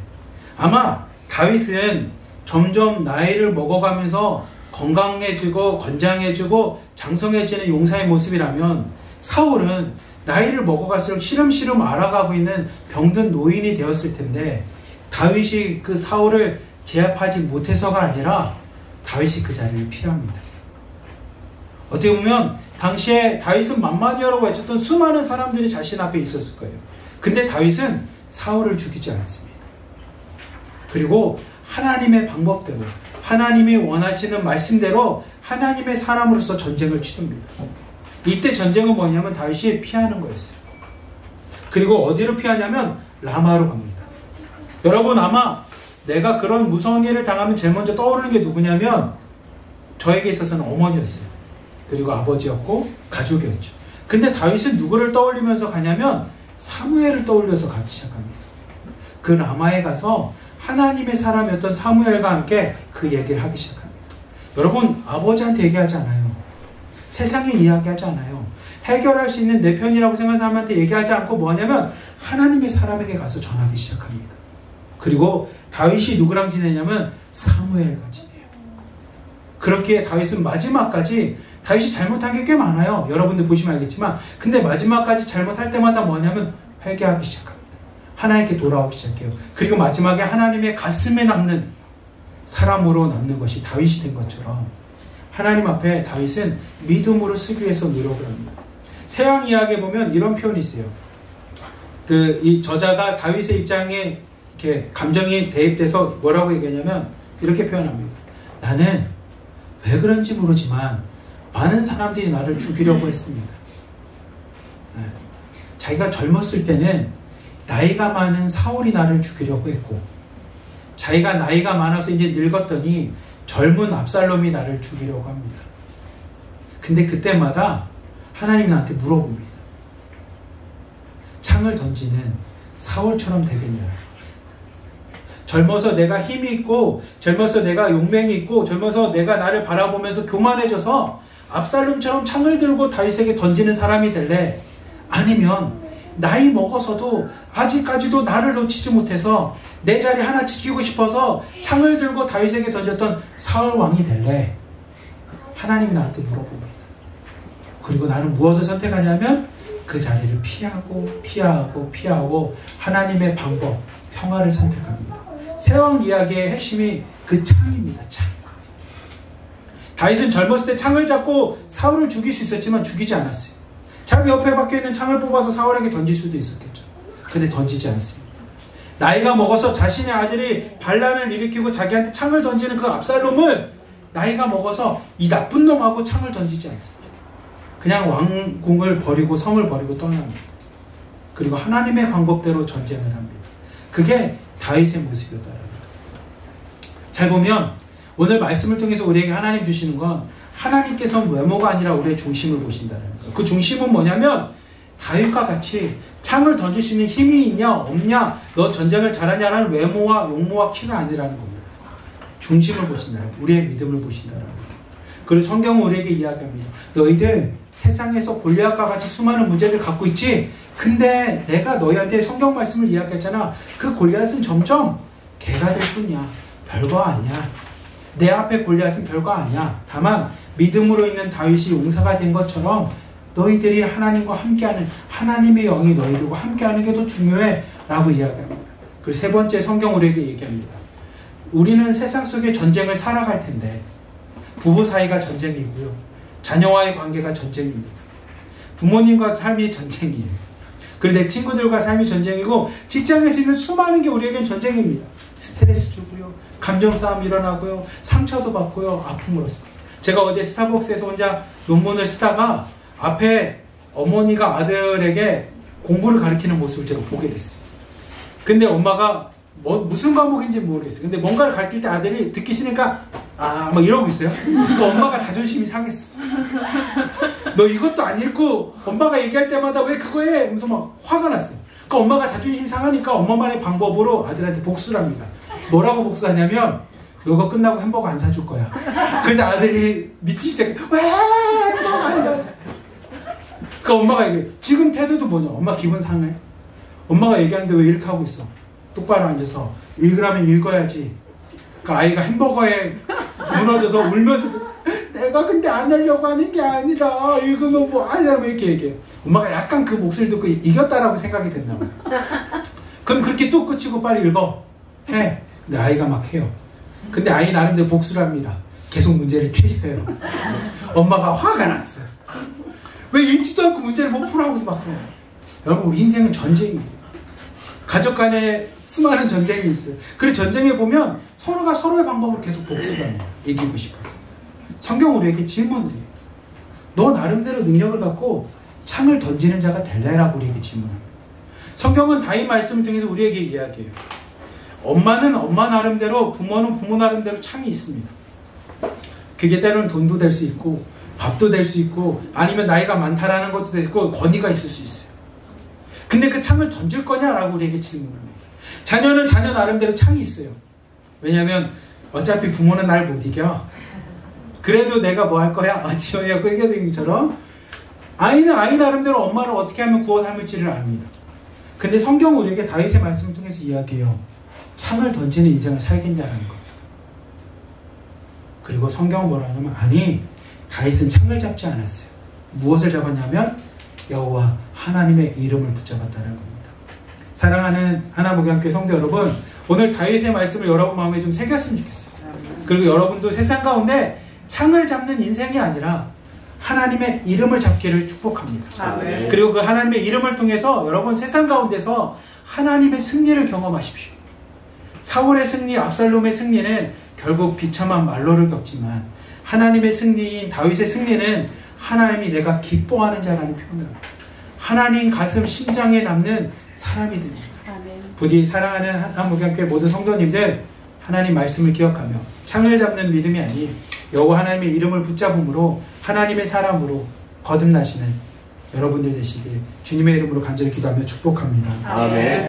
아마 다윗은 점점 나이를 먹어가면서 건강해지고 건장해지고 장성해지는 용사의 모습이라면 사울은 나이를 먹어갈수록 시름시름 알아가고 있는 병든 노인이 되었을 텐데 다윗이 그 사울을 제압하지 못해서가 아니라 다윗이 그 자리를 피합니다. 어떻게 보면 당시에 다윗은 만만이어라고 외쳤던 수많은 사람들이 자신 앞에 있었을 거예요. 근데 다윗은 사울을 죽이지 않았습니다. 그리고 하나님의 방법대로 하나님이 원하시는 말씀대로 하나님의 사람으로서 전쟁을 치릅니다. 이때 전쟁은 뭐냐면 다윗이 피하는 거였어요. 그리고 어디로 피하냐면 라마로 갑니다. 여러분 아마 내가 그런 무서운 일을 당하면 제일 먼저 떠오르는 게 누구냐면 저에게 있어서는 어머니였어요. 그리고 아버지였고 가족이었죠. 근데 다윗은 누구를 떠올리면서 가냐면 사무엘을 떠올려서 가기 시작합니다. 그 라마에 가서 하나님의 사람이었던 사무엘과 함께 그 얘기를 하기 시작합니다. 여러분 아버지한테 얘기하지 않아요. 세상에 이야기하지 않아요. 해결할 수 있는 내 편이라고 생각하는 사람한테 얘기하지 않고 뭐냐면 하나님의 사람에게 가서 전하기 시작합니다. 그리고 다윗이 누구랑 지내냐면 사무엘과 지내요. 그렇기에 다윗은 마지막까지 다윗이 잘못한 게 꽤 많아요. 여러분들 보시면 알겠지만 근데 마지막까지 잘못할 때마다 뭐냐면 회개하기 시작합니다. 하나님께 돌아오기 시작해요. 그리고 마지막에 하나님의 가슴에 남는 사람으로 남는 것이 다윗이 된 것처럼 하나님 앞에 다윗은 믿음으로 쓰기 위해서 노력을 합니다. 세왕 이야기에 보면 이런 표현이 있어요. 이 저자가 다윗의 입장에 이렇게 감정이 대입돼서 뭐라고 얘기하냐면 이렇게 표현합니다. 나는 왜 그런지 모르지만 많은 사람들이 나를 죽이려고 했습니다. 네. 자기가 젊었을 때는 나이가 많은 사울이 나를 죽이려고 했고 자기가 나이가 많아서 이제 늙었더니 젊은 압살롬이 나를 죽이려고 합니다. 근데 그때마다 하나님이 나한테 물어봅니다. 창을 던지는 사울처럼 되겠냐? 젊어서 내가 힘이 있고 젊어서 내가 용맹이 있고 젊어서 내가 나를 바라보면서 교만해져서 압살롬처럼 창을 들고 다윗에게 던지는 사람이 될래? 아니면 나이 먹어서도 아직까지도 나를 놓치지 못해서 내 자리 하나 지키고 싶어서 창을 들고 다윗에게 던졌던 사울 왕이 될래? 하나님이 나한테 물어봅니다. 그리고 나는 무엇을 선택하냐면 그 자리를 피하고 하나님의 방법, 평화를 선택합니다. 세왕 이야기의 핵심이 그 창입니다. 창. 다윗은 젊었을 때 창을 잡고 사울을 죽일 수 있었지만 죽이지 않았어요. 자기 옆에 박혀있는 창을 뽑아서 사울에게 던질 수도 있었겠죠. 근데 던지지 않습니다. 나이가 먹어서 자신의 아들이 반란을 일으키고 자기한테 창을 던지는 그 압살롬을 나이가 먹어서 이 나쁜 놈하고 창을 던지지 않습니다. 그냥 왕궁을 버리고 성을 버리고 떠납니다. 그리고 하나님의 방법대로 전쟁을 합니다. 그게 다윗의 모습이었다는 거예요. 잘 보면 오늘 말씀을 통해서 우리에게 하나님 주시는 건 하나님께서는 외모가 아니라 우리의 중심을 보신다는 거예요. 그 중심은 뭐냐면 다윗과 같이 창을 던질 수 있는 힘이 있냐 없냐, 너 전쟁을 잘하냐라는 외모와 용모와 키가 아니라는 겁니다. 중심을 보신다는 거예요. 우리의 믿음을 보신다는 거예요. 그리고 성경은 우리에게 이야기합니다. 너희들 세상에서 골리앗과 같이 수많은 문제를 갖고 있지? 근데 내가 너희한테 성경 말씀을 이야기했잖아. 그 골리앗은 점점 개가 될 뿐이야. 별거 아니야. 내 앞에 골리앗은 별거 아니야. 다만 믿음으로 있는 다윗이 용사가 된 것처럼 너희들이 하나님과 함께하는, 하나님의 영이 너희들과 함께하는 게 더 중요해 라고 이야기합니다. 그리고 세 번째, 성경 우리에게 얘기합니다. 우리는 세상 속의 전쟁을 살아갈 텐데 부부 사이가 전쟁이고요, 자녀와의 관계가 전쟁입니다. 부모님과 삶이 전쟁이에요. 그리고 내 친구들과 삶이 전쟁이고, 직장에서 있는 수많은 게 우리에겐 전쟁입니다. 스트레스 주고요, 감정 싸움 일어나고요, 상처도 받고요, 아픔을 얻습니다. 제가 어제 스타벅스에서 혼자 논문을 쓰다가 앞에 어머니가 아들에게 공부를 가르치는 모습을 제가 보게 됐어요. 근데 엄마가 무슨 과목인지 모르겠어요. 근데 뭔가를 가르칠 때 아들이 듣기 싫으니까 막 이러고 있어요. 그러니까 엄마가 자존심이 상했어. 너 이것도 안 읽고 엄마가 얘기할 때마다 왜 그거 해? 하면서 막 화가 났어요. 그러니까 엄마가 자존심이 상하니까 엄마만의 방법으로 아들한테 복수를 합니다. 뭐라고 복수하냐면 너가 끝나고 햄버거 안 사줄 거야. 그래서 아들이 미치기 시작해. 왜 햄버거 안 사줘? 그러니까 엄마가 얘기해. 지금 태도도 뭐냐? 엄마 기분 상해? 엄마가 얘기하는데 왜 이렇게 하고 있어? 똑바로 앉아서 읽으라면 읽어야지. 그 아이가 햄버거에 무너져서 울면서 내가 근데 안 하려고 하는 게 아니라 읽으면 뭐 하냐고 이렇게 얘기해요. 엄마가 약간 그 목소리 듣고 이겼다라고 생각이 됐나 봐요. 그럼 그렇게 뚝 그치고 빨리 읽어 해. 근데 아이가 막 해요. 근데 아이 나름대로 복수를 합니다. 계속 문제를 틀려요. 엄마가 화가 났어요. 왜 읽지도 않고 문제를 못 풀어 하고서 막 풀어요. 여러분, 우리 인생은 전쟁이에요. 가족 간에 수많은 전쟁이 있어요. 그리고 전쟁에 보면 서로가 서로의 방법으로 계속 복수를 합니다. 이기고 싶어서. 성경 우리에게 질문드려요. 너 나름대로 능력을 갖고 창을 던지는 자가 될래라고 우리에게 질문합니다. 성경은 다윗 말씀을 통해서 우리에게 이야기해요. 엄마는 엄마 나름대로, 부모는 부모 나름대로 창이 있습니다. 그게 때로는 돈도 될 수 있고 밥도 될 수 있고 아니면 나이가 많다라는 것도 될 수 있고 권위가 있을 수 있어요. 근데 그 창을 던질 거냐라고 우리에게 질문합니다. 자녀는 자녀 나름대로 창이 있어요. 왜냐하면 어차피 부모는 날 못 이겨. 그래도 내가 뭐 할 거야? 지원이하고 이겨낸 것처럼 아이는 아이 나름대로 엄마를 어떻게 하면 구워 삶을지를 압니다. 근데 성경은 우리에게 다윗의 말씀을 통해서 이야기해요. 창을 던지는 인생을 살겠냐라는 겁니다. 그리고 성경은 뭐라 하냐면 아니, 다윗은 창을 잡지 않았어요. 무엇을 잡았냐면 여호와 하나님의 이름을 붙잡았다는 겁니다. 사랑하는 하나목양교회 성도 여러분, 오늘 다윗의 말씀을 여러분 마음에 좀 새겼으면 좋겠어요. 그리고 여러분도 세상 가운데 창을 잡는 인생이 아니라 하나님의 이름을 잡기를 축복합니다. 아멘. 그리고 그 하나님의 이름을 통해서 여러분 세상 가운데서 하나님의 승리를 경험하십시오. 사울의 승리, 압살롬의 승리는 결국 비참한 말로를 겪지만 하나님의 승리인 다윗의 승리는 하나님이 내가 기뻐하는 자라는 표현을 합니다. 하나님 가슴 심장에 남는 사람이 됩니다. 아멘. 부디 사랑하는 한목양교회 모든 성도님들, 하나님 말씀을 기억하며 창을 잡는 믿음이 아닌 여호와 하나님의 이름을 붙잡음으로 하나님의 사람으로 거듭나시는 여러분들 되시길 주님의 이름으로 간절히 기도하며 축복합니다. 아멘.